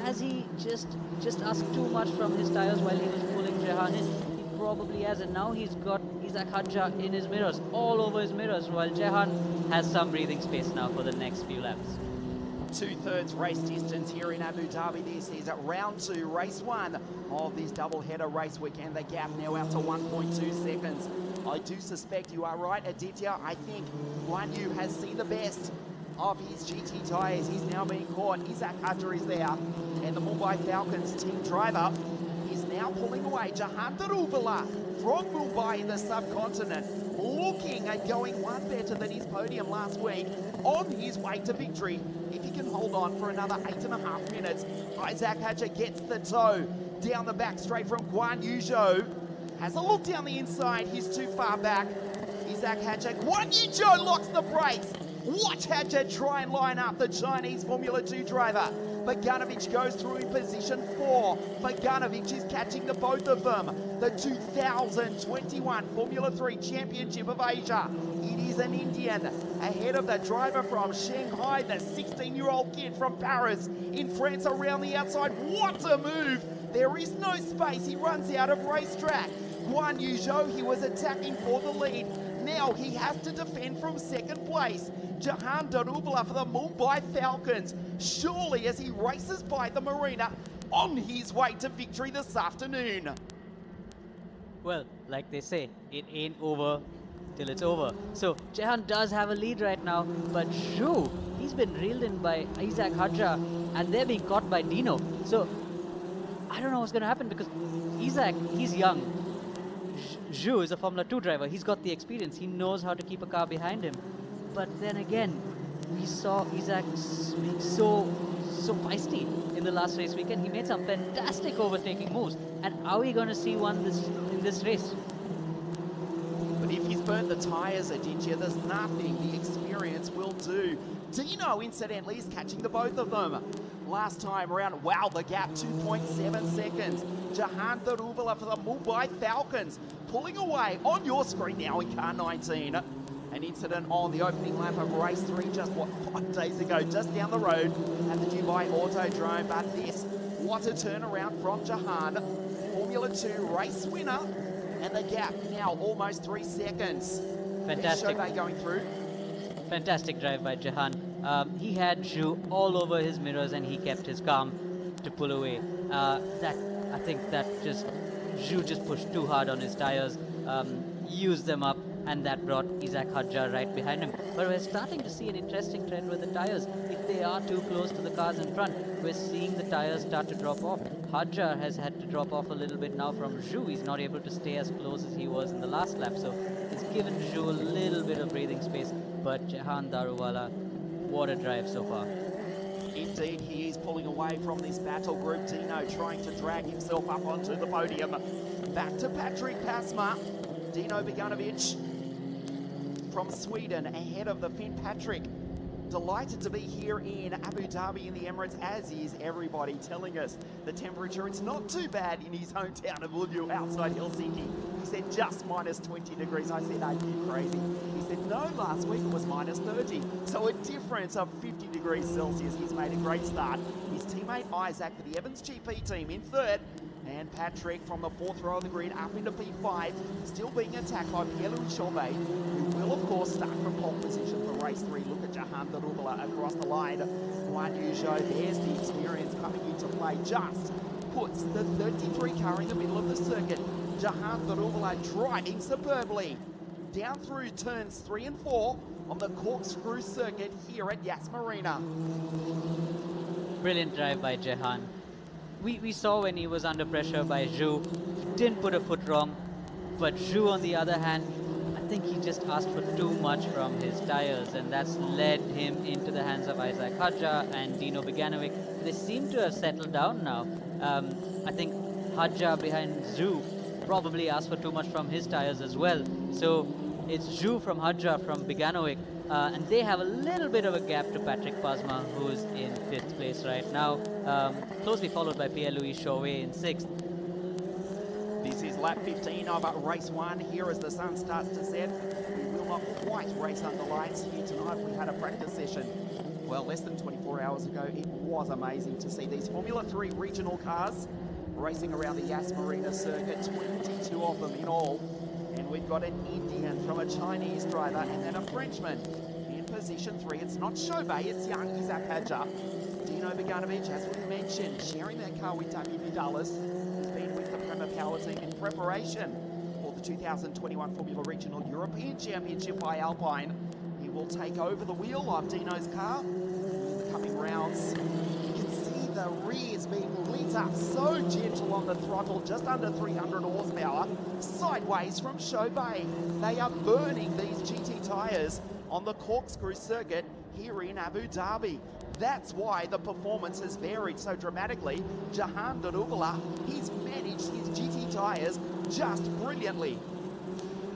Has he just asked too much from his tires while he was pulling Jehan in? He probably has, and now he's got Isaac Hadja in his mirrors, all over his mirrors, while Jehan has some breathing space now for the next few laps. 2/3 race distance here in Abu Dhabi. This is at round 2, race 1 of this double-header race weekend. The gap now out to 1.2 seconds. I do suspect you are right, Aditya. I think Guan Yu has seen the best of his GT tyres. He's now being caught. Isaac Hadja is there, and the Mumbai Falcons team driver is now pulling away. Jehan Daruvula from Mumbai in the subcontinent, looking at going one better than his podium last week, on his way to victory. If he can hold on for another 8.5 minutes, Isaac Hadja gets the toe down the back straight from Guan Yu Zhou. Has a look down the inside, he's too far back. Isaac Hadja, Guan Yu Zhou locks the brakes. Watch Hadja try and line up the Chinese Formula 2 driver. Vaganovic goes through in position 4. Vaganovic is catching the both of them. The 2021 Formula 3 Championship of Asia. It is an Indian ahead of the driver from Shanghai, the 16-year-old kid from Paris in France around the outside. What a move! There is no space. He runs out of racetrack. Guan Yu Zhou, he was attacking for the lead. Now he has to defend from second place. Jehan Daruvula for the Mumbai Falcons. Surely as he races by the marina on his way to victory this afternoon. Well, like they say, it ain't over till it's over. So Jehan does have a lead right now, but Zhou, he's been reeled in by Isaac Hadja and they're being caught by Dino. So I don't know what's going to happen because Isaac, he's young. Zhou is a Formula 2 driver. He's got the experience. He knows how to keep a car behind him. But then again, we saw Isaac being so feisty in the last race weekend. He made some fantastic overtaking moves. And are we going to see one in this race? But if he's burnt the tyres, Aditya, there's nothing the experience will do. Dino, incidentally, is catching the both of them. Last time around, wow, the gap, 2.7 seconds. Jahan Daruvala for the Mumbai Falcons, pulling away on your screen now in car 19. An incident on the opening lap of race 3 just, 5 days ago, just down the road at the Dubai Autodrome. But this, what a turnaround from Jahan. Formula 2 race winner, and the gap now almost 3 seconds. Fantastic. Chauvet going through. Fantastic drive by Jahan. He had Zhu all over his mirrors and he kept his calm to pull away. I think that Zhu just pushed too hard on his tires, used them up, and that brought Isaac Hadjar right behind him. But we're starting to see an interesting trend with the tires. If they are too close to the cars in front, we're seeing the tires start to drop off. Hadjar has had to drop off a little bit now from Zhu. He's not able to stay as close as he was in the last lap, so it's given Zhu a little bit of breathing space. But Jahan Daruvala, what a drive so far. Indeed, he is pulling away from this battle group. Dino trying to drag himself up onto the podium. Back to Patrick Pasma. Dino Beganovic from Sweden ahead of the Finn Patrick. Delighted to be here in Abu Dhabi in the Emirates, as is everybody telling us the temperature. It's not too bad in his hometown of Ulju outside Helsinki. He said just minus 20 degrees. I said, are you crazy? He said, no, last week it was minus 30. So a difference of 50 degrees Celsius. He's made a great start. His teammate Isaac for the Evans GP team in third. And Patrick from the 4th row of the grid up into P5, still being attacked by Pierre-Louis Chauvet, who will, of course, start from pole position for race 3. Look at Jahan Daruvala across the line. Guan Yu Zhou, there's the experience coming into play. Just puts the 33 car in the middle of the circuit. Jahan Daruvala driving superbly down through turns 3 and 4 on the corkscrew circuit here at Yas Marina. Brilliant drive by Jahan. We saw when he was under pressure by Zhu, didn't put a foot wrong, but Zhu on the other hand, I think he just asked for too much from his tires, and that's led him into the hands of Isaac Hadjar and Dino Beganovic. They seem to have settled down now. I think Hadjar behind Zhu probably asked for too much from his tires as well. So it's Zhu from Hadjar from Beganovic, and they have a little bit of a gap to Patrick Pasma, who's in 5th place right now, closely followed by Pierre-Louis Chauvet in 6th. This is lap 15 of race 1 here as the sun starts to set. We will not quite race under lights here tonight. We had a practice session, well, less than 24 hours ago. It was amazing to see these Formula 3 regional cars racing around the Yas Marina circuit, 22 of them in all. And we've got an Indian from a Chinese driver and then a Frenchman in position 3. It's not Chauvet, it's young Isaac Hadjar. Dino Beganovic, as we mentioned, sharing that car with Taki Vidalis, who's been with the Prema Power team in preparation for the 2021 Formula Regional European Championship by Alpine. He will take over the wheel of Dino's car in the coming rounds. You can see the rears being lit up, so gentle on the throttle, just under 300 horsepower, sideways from Chauvet. They are burning these GT tyres on the corkscrew circuit here in Abu Dhabi. That's why the performance has varied so dramatically. Jahan Daruvala, he's managed his GT tyres just brilliantly.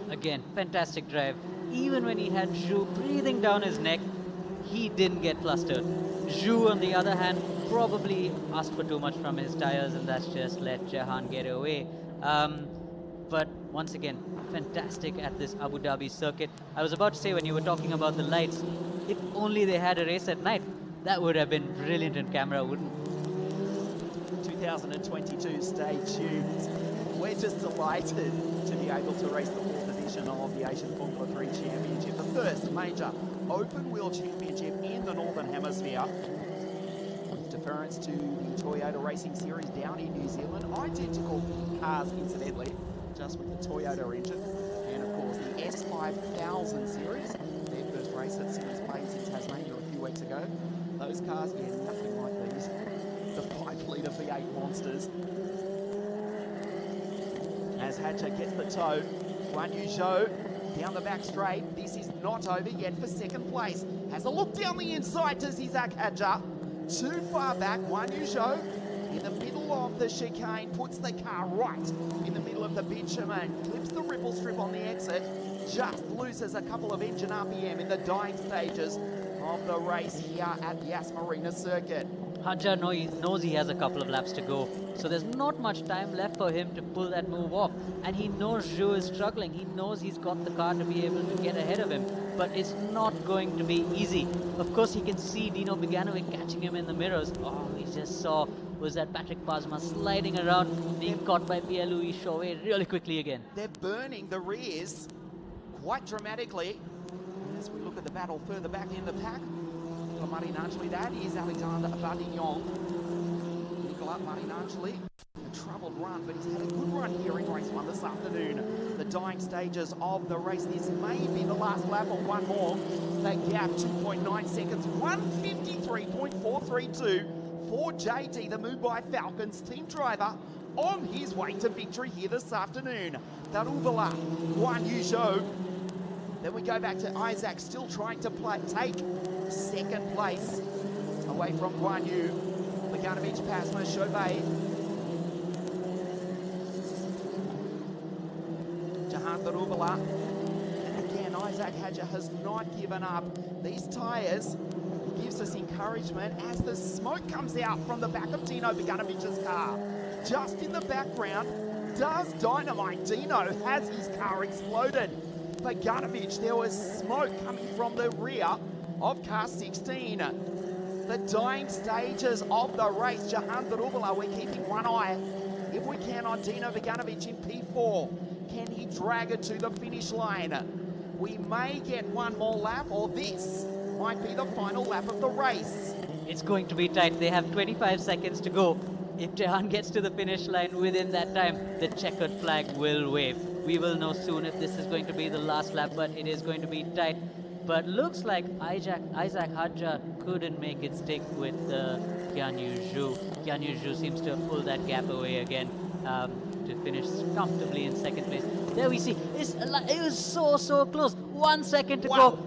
Again, fantastic drive. Even when he had Zhu breathing down his neck, he didn't get flustered. Zhu, on the other hand, probably asked for too much from his tires, and that's just let Jahan get away. But once again, fantastic at this Abu Dhabi circuit. I was about to say, when you were talking about the lights, if only they had a race at night, that would have been brilliant in camera, wouldn't it? 2022, stay tuned. We're just delighted to be able to race the 4th edition of the Asian Formula 3 Championship, the first major open wheel championship in the Northern Hemisphere. With deference to the Toyota Racing Series down in New Zealand, identical cars incidentally, just with the Toyota engine. And of course the S5000 series, their first race at Simmons Plains in Tasmania a few weeks ago. Those cars, yeah, nothing like these. The 5-litre V8 monsters. As Hadjar gets the toe, Guan Yu Zhou down the back straight. This is not over yet for 2nd place. Has a look down the inside to Isaac Hadjar. Too far back, Guan Yu Zhou in the middle of the chicane, puts the car right in the middle of the bitumen, clips the ripple strip on the exit. just loses a couple of engine RPM in the dying stages of the race here at the Yas Marina circuit. Hadjar knows he has a couple of laps to go, so there's not much time left for him to pull that move off. And he knows Zhou is struggling. He knows he's got the car to be able to get ahead of him, but it's not going to be easy. Of course, he can see Dino Beganovic catching him in the mirrors. Oh, he just saw was that Patrick Pasma sliding around, being caught by Pierre-Louis Chauvet really quickly again. They're burning the rears quite dramatically. As we look at the battle further back in the pack, Marinangeli, that is Alexander Bardignon. Nicolas Marinangeli, a troubled run, but he's had a good run here in race 1 this afternoon. The dying stages of the race. This may be the last lap or one more. The gap, 2.9 seconds, 153.432 for JD, the Mumbai Falcons team driver, on his way to victory here this afternoon. Daruvala, Guan Yu Zhou. Then we go back to Isaac, still trying to take second place away from Guan Yu. Beganovic, Pasma, Chauvet. Jahan Daruvala. And again, Isaac Hadjar has not given up. These tyres gives us encouragement as the smoke comes out from the back of Dino Beganovic's car. Just in the background, does Dynamite Dino has his car exploded. Beganovic, there was smoke coming from the rear of car 16. The dying stages of the race. Jahan Daruvala, we're keeping one eye, if we can, on Dino Beganovic in P4. Can he drag it to the finish line? We may get one more lap, or this might be the final lap of the race. It's going to be tight. They have 25 seconds to go. If Jahan gets to the finish line within that time, the checkered flag will wave. We will know soon if this is going to be the last lap, but it is going to be tight. But looks like Isaac Hadjar couldn't make it stick with Guan Yu Zhou. Guan Yu Zhou seems to pull that gap away again to finish comfortably in second place. There we see, it was so close. 1 second to go.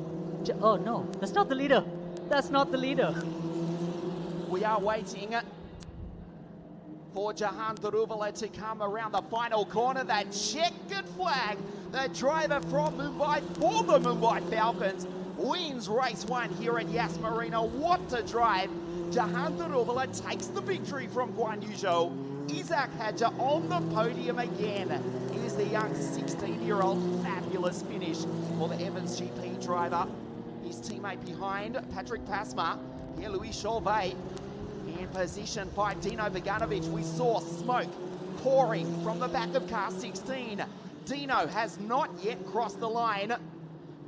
Oh no, that's not the leader. That's not the leader. We are waiting for Jahan Daruvala to come around the final corner. That checkered flag, the driver from Mumbai for the Mumbai Falcons, wins race 1 here at Yas Marina. What a drive. Jahan Daruvala takes the victory from Guan Yu Zhou. Isaac Hadjar on the podium again. Here's the young 16-year-old. Fabulous finish for the Evans GP driver. His teammate behind, Patrick Pasma, Pierre-Louis Chauvet. In position 5, Dino Beganovic. We saw smoke pouring from the back of car 16. Dino has not yet crossed the line.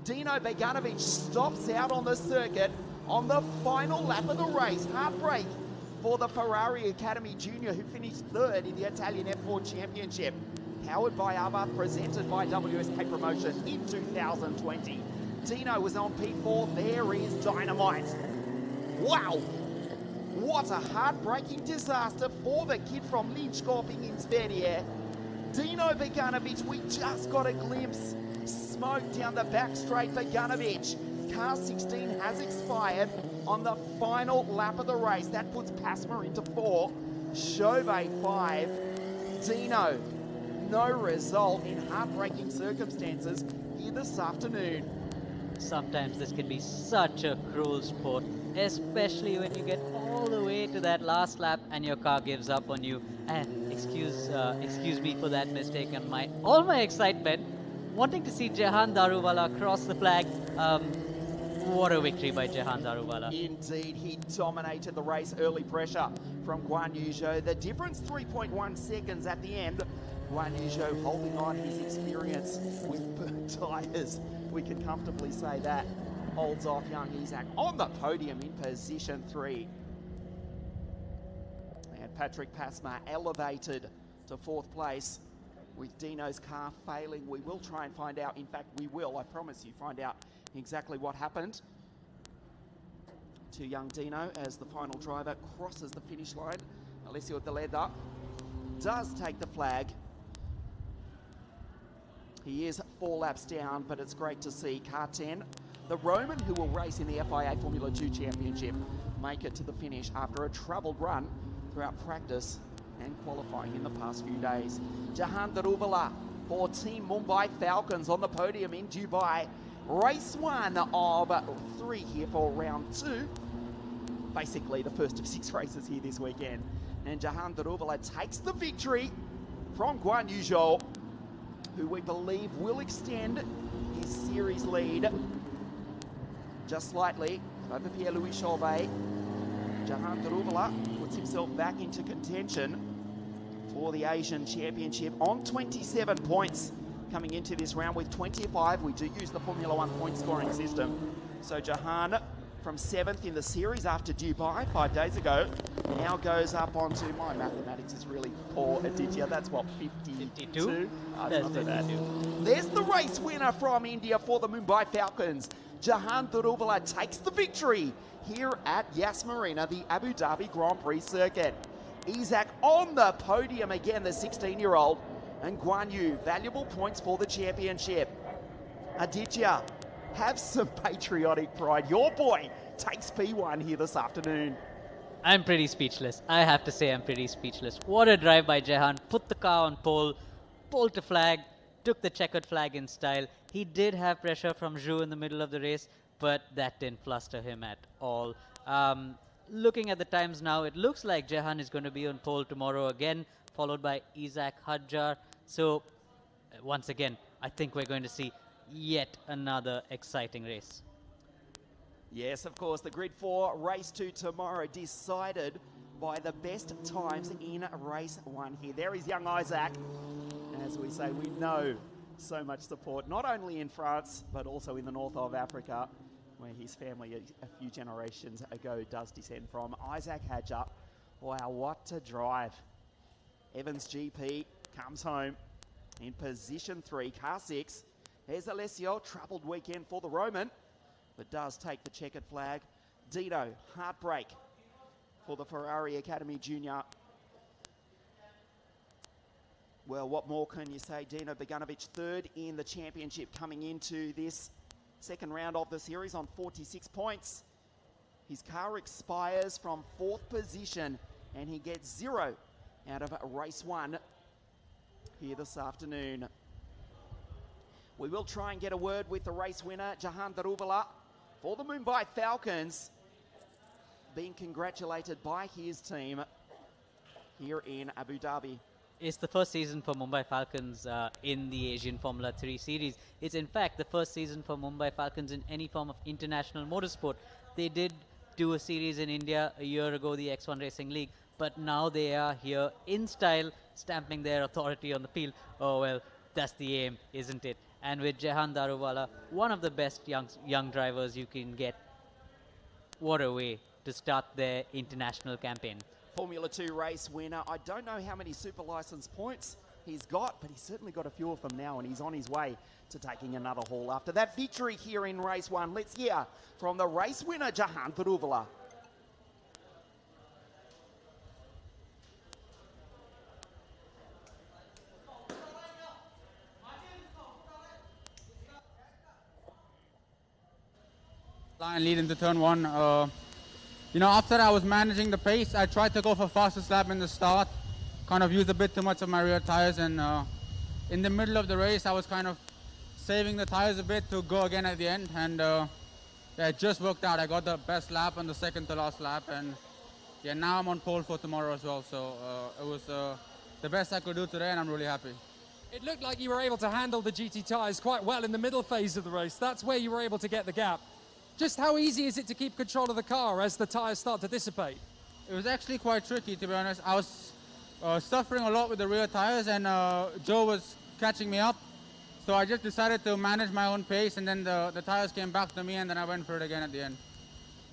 Dino Beganovic stops out on the circuit on the final lap of the race. Heartbreak for the Ferrari Academy Junior, who finished 3rd in the Italian F4 Championship. Powered by Abarth, presented by WSK Promotion in 2020. Dino was on P4. There is Dynamite. Wow! What a heartbreaking disaster for the kid from Linköping in Sverige. Dino Beganovic, we just got a glimpse. Smoke down the back straight. Beganovic. Car 16 has expired on the final lap of the race. That puts Pasma into 4. Chauvet 5. Dino, no result in heartbreaking circumstances here this afternoon. Sometimes this can be such a cruel sport, especially when you get all the way to that last lap and your car gives up on you. And excuse me for that mistake and all my excitement, wanting to see Jahan Daruvala cross the flag. What a victory by Jahan Daruvala. Indeed, he dominated the race. Early pressure from Guan Yu Zhou. The difference, 3.1 seconds at the end. Guan Yu Zhou holding on his experience with burnt tyres. We can comfortably say that. Holds off young Isaac on the podium in position 3. And Patrick Pasma elevated to 4th place with Dino's car failing. We will try and find out. In fact, we will, I promise you, find out exactly what happened to young Dino as the final driver crosses the finish line. Alessio Deleda does take the flag. He is 4 laps down, but it's great to see car 10, the Roman who will race in the FIA Formula 2 Championship, make it to the finish after a troubled run throughout practice and qualifying in the past few days. Jahan Daruvala for Team Mumbai Falcons on the podium in Dubai. Race 1 of 3 here for round 2. Basically the first of 6 races here this weekend. And Jahan Daruvala takes the victory from Guan Yu Zhou, who we believe will extend his series lead just slightly over Pierre-Louis Chauvet. Jahan Daruvala puts himself back into contention for the Asian Championship on 27 points coming into this round with 25. We do use the Formula 1 point scoring system. So Jahan from 7th in the series after Dubai 5 days ago now goes up onto, my mathematics is really poor, Aditya, that's what, 52? That's not bad. There's the race winner from India for the Mumbai Falcons. Jahan Daruvala takes the victory here at Yas Marina, the Abu Dhabi Grand Prix circuit. Isaac on the podium again, the 16-year-old, and Guan Yu, valuable points for the championship. Aditya, have some patriotic pride. Your boy takes P1 here this afternoon. I'm pretty speechless. I have to say I'm pretty speechless. What a drive by Jahan. Put the car on pole to flag, took the checkered flag in style. He did have pressure from Zhu in the middle of the race, but that didn't fluster him at all. Looking at the times now, it looks like Jahan is going to be on pole tomorrow again, followed by Isaac Hadjar. So, once again, I think we're going to see yet another exciting race. Yes, of course, the Grid 4 Race 2 tomorrow decided by the best times in Race 1 here. There is young Isaac. As we say, we know so much support, not only in France, but also in the north of Africa, where his family a few generations ago does descend from. Isaac Hadjar, wow, what a drive. Evans GP comes home in position 3, car 6. There's Alessio, troubled weekend for the Roman, but does take the checkered flag. Dino, heartbreak for the Ferrari Academy Junior. Well, what more can you say? Dino Beganovic, 3rd in the championship coming into this second round of the series on 46 points. His car expires from 4th position and he gets 0 out of race 1 here this afternoon. We will try and get a word with the race winner, Jahan Daruvala, for the Mumbai Falcons, being congratulated by his team here in Abu Dhabi. It's the first season for Mumbai Falcons in the Asian Formula 3 series. It's in fact the first season for Mumbai Falcons in any form of international motorsport. They did do a series in India a year ago, the X1 Racing League, but now they are here in style, stamping their authority on the field. Oh well, that's the aim, isn't it? And with Jahan Daruvala, one of the best young drivers you can get, what a way to start their international campaign. Formula 2 race winner. I don't know how many super license points he's got, but he's certainly got a few of them now, and he's on his way to taking another haul after that victory here in race 1. Let's hear from the race winner, Jahan Daruvala. Line lead into turn 1. You know, after I was managing the pace, I tried to go for fastest lap in the start. Kind of used a bit too much of my rear tires, and in the middle of the race, I was kind of saving the tires a bit to go again at the end, and yeah, it just worked out. I got the best lap on the second to last lap, and yeah, now I'm on pole for tomorrow as well. So it was the best I could do today, and I'm really happy. It looked like you were able to handle the GT tyres quite well in the middle phase of the race. That's where you were able to get the gap. Just how easy is it to keep control of the car as the tyres start to dissipate? It was actually quite tricky, to be honest. I was suffering a lot with the rear tires, and Joe was catching me up. So I just decided to manage my own pace, and then the tires came back to me, and then I went for it again at the end.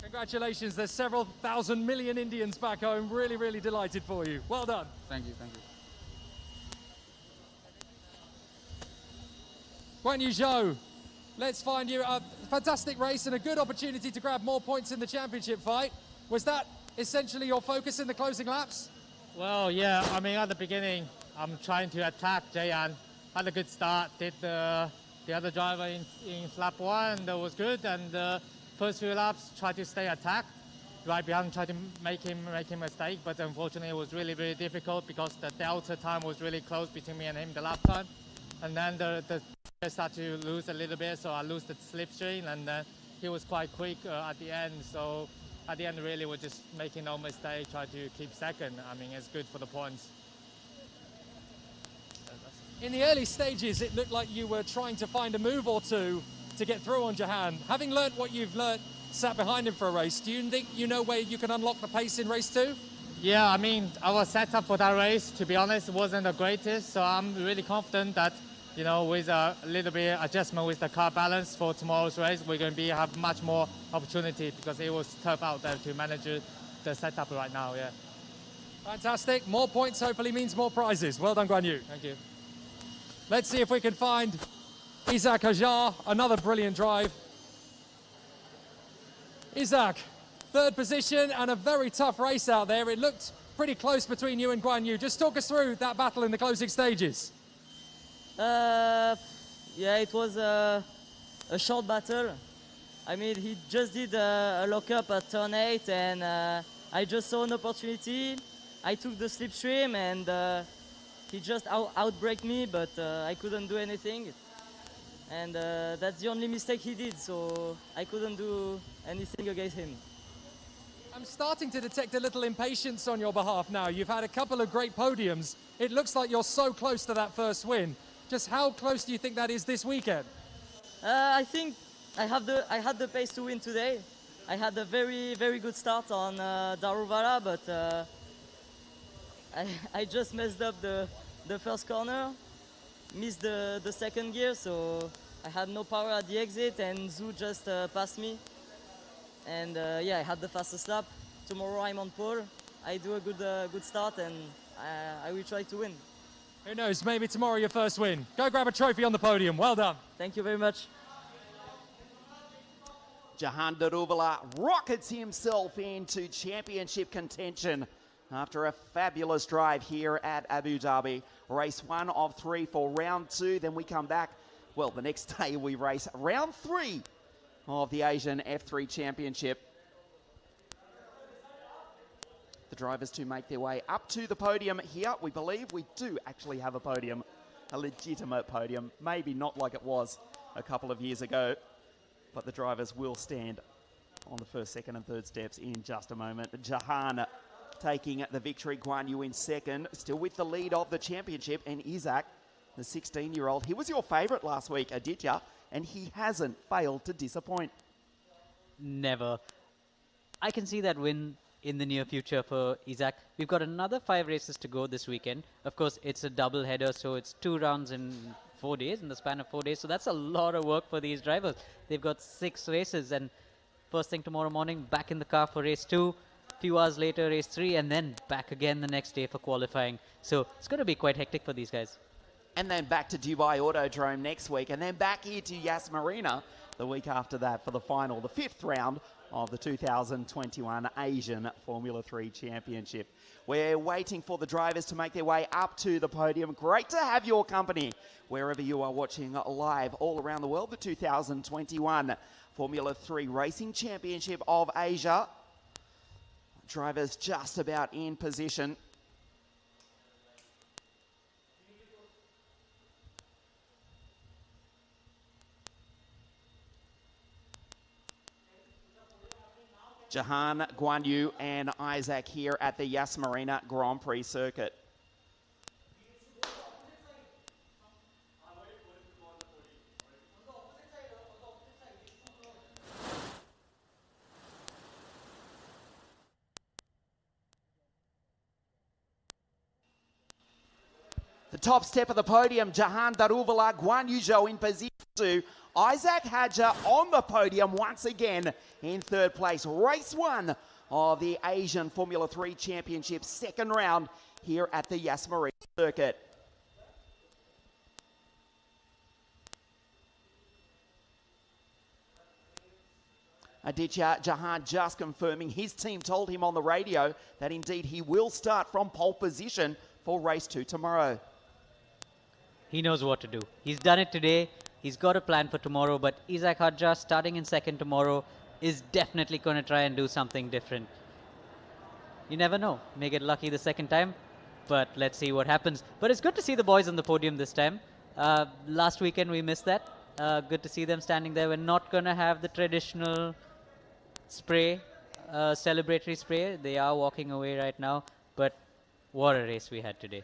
Congratulations, there's several thousand million Indians back home. Really, really delighted for you. Well done. Thank you, thank you. Guan Yu Zhou, let's find you a fantastic race and a good opportunity to grab more points in the championship fight. Was that essentially your focus in the closing laps? Well, yeah, I mean, at the beginning, I'm trying to attack Jayan. Had a good start, did the other driver in lap 1, that was good, and the first few laps, tried to stay attacked. Right behind, tried to make him a mistake, but unfortunately it was really, really difficult because the delta time was really close between me and him the lap time. and then the start to lose a little bit, so I lose the slipstream, and then he was quite quick at the end. So at the end, really, we're just making no mistake, try to keep second. I mean, it's good for the points. In the early stages, it looked like you were trying to find a move or two to get through on Jahan. Having learnt what you've learnt, sat behind him for a race, do you think you know where you can unlock the pace in race 2? Yeah, I mean, our setup for that race, to be honest, wasn't the greatest. So I'm really confident that, you know, with a little bit adjustment with the car balance for tomorrow's race, we're going to have much more opportunity, because it was tough out there to manage the setup right now, yeah. Fantastic. More points hopefully means more prizes. Well done, Guan Yu. Thank you. Let's see if we can find Isaac Hajar. Another brilliant drive. Isaac, third position and a very tough race out there. It looked pretty close between you and Guan Yu. Just talk us through that battle in the closing stages. Yeah, it was a short battle. I mean, he just did a lockup at turn 8, and I just saw an opportunity. I took the slipstream, and he just outbraked me, but I couldn't do anything. And that's the only mistake he did, so I couldn't do anything against him. I'm starting to detect a little impatience on your behalf now. You've had a couple of great podiums. It looks like you're so close to that first win. Just how close do you think that is this weekend? I think I had the pace to win today. I had a very, very good start on Daruvala, but I just messed up the first corner, missed the second gear, so I had no power at the exit, and Zhu just passed me. And yeah, I had the fastest lap. Tomorrow I'm on pole. I do a good start, and I will try to win. Who knows, maybe tomorrow your first win. Go grab a trophy on the podium. Well done. Thank you very much. Jahan Daruvala rockets himself into championship contention after a fabulous drive here at Abu Dhabi. Race 1 of 3 for round 2. Then we come back. Well, the next day we race round 3 of the Asian F3 Championship. The drivers to make their way up to the podium here. We believe we do actually have a podium, a legitimate podium. Maybe not like it was a couple of years ago, but the drivers will stand on the first, second and third steps in just a moment. Jahan taking the victory, Guan Yu in second, still with the lead of the championship, and Isaac, the 16-year-old. He was your favourite last week, Aditya, and he hasn't failed to disappoint. Never. I can see that win in the near future for Isaac. We've got another 5 races to go this weekend. Of course, it's a double header, so it's 2 rounds in 4 days, in the span of 4 days. So that's a lot of work for these drivers. They've got 6 races, and first thing tomorrow morning, back in the car for race 2. Few hours later, race 3, and then back again the next day for qualifying. So it's going to be quite hectic for these guys. And then back to Dubai Autodrome next week, and then back here to Yas Marina the week after that for the final, the 5th round of the 2021 Asian Formula 3 Championship. We're waiting for the drivers to make their way up to the podium. Great to have your company wherever you are watching live all around the world. The 2021 Formula 3 Racing Championship of Asia. Drivers just about in position. Jahan, Guan Yu and Isaac here at the Yas Marina Grand Prix circuit. The top step of the podium, Jahan Daruvala, Guan Yu Zhou in position 2. Isaac Hajar on the podium once again in 3rd place. Race 1 of the Asian Formula 3 Championship, 2nd round here at the Yas Marina circuit. Aditya, Jahan just confirming his team told him on the radio that indeed he will start from pole position for race 2 tomorrow. He knows what to do. He's done it today. He's got a plan for tomorrow, but Isaac Hajar starting in 2nd tomorrow is definitely going to try and do something different. You never know. May get lucky the 2nd time, but let's see what happens. But it's good to see the boys on the podium this time. Last weekend we missed that. Good to see them standing there. We're not going to have the traditional spray, celebratory spray. They are walking away right now, but what a race we had today.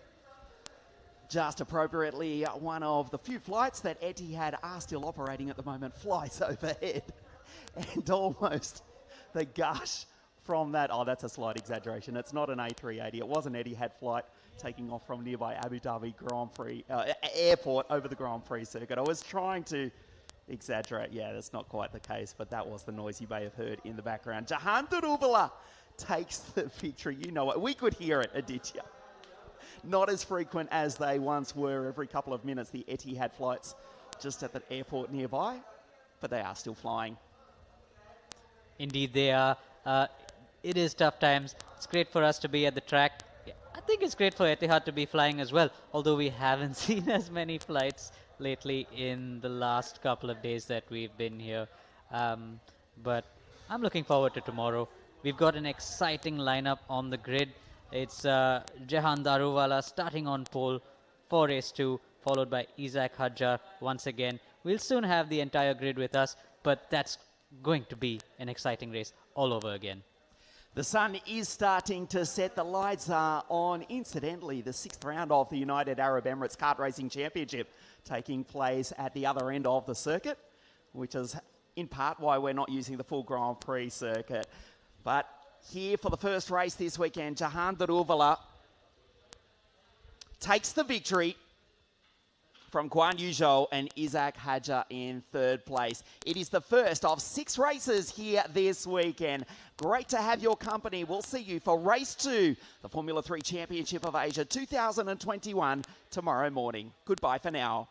Just appropriately, one of the few flights that Etihad are still operating at the moment flies overhead. And almost the gush from that, oh, that's a slight exaggeration. It's not an A380. It was an Etihad flight taking off from nearby Abu Dhabi Grand Prix airport over the Grand Prix circuit. I was trying to exaggerate. Yeah, that's not quite the case, but that was the noise you may have heard in the background. Jahan Daruvala takes the victory. You know it. We could hear it, Aditya. Not as frequent as they once were every couple of minutes, the Etihad flights just at the airport nearby, but they are still flying. Indeed, they are. It is tough times. It's great for us to be at the track. I think it's great for Etihad to be flying as well, although we haven't seen as many flights lately in the last couple of days that we've been here. But I'm looking forward to tomorrow. We've got an exciting lineup on the grid. It's Jahan Daruvala starting on pole for race 2, followed by Isaac Hadjar once again. We'll soon have the entire grid with us, but that's going to be an exciting race all over again. The sun is starting to set. The lights are on. Incidentally, the 6th round of the United Arab Emirates Kart Racing Championship taking place at the other end of the circuit, which is in part why we're not using the full Grand Prix circuit. But here for the first race this weekend, Jahan Daruvala takes the victory from Guan Yu Zhou and Isaac Hadjar in 3rd place. It is the first of 6 races here this weekend. Great to have your company. We'll see you for race 2, the Formula 3 Championship of Asia 2021 tomorrow morning. Goodbye for now.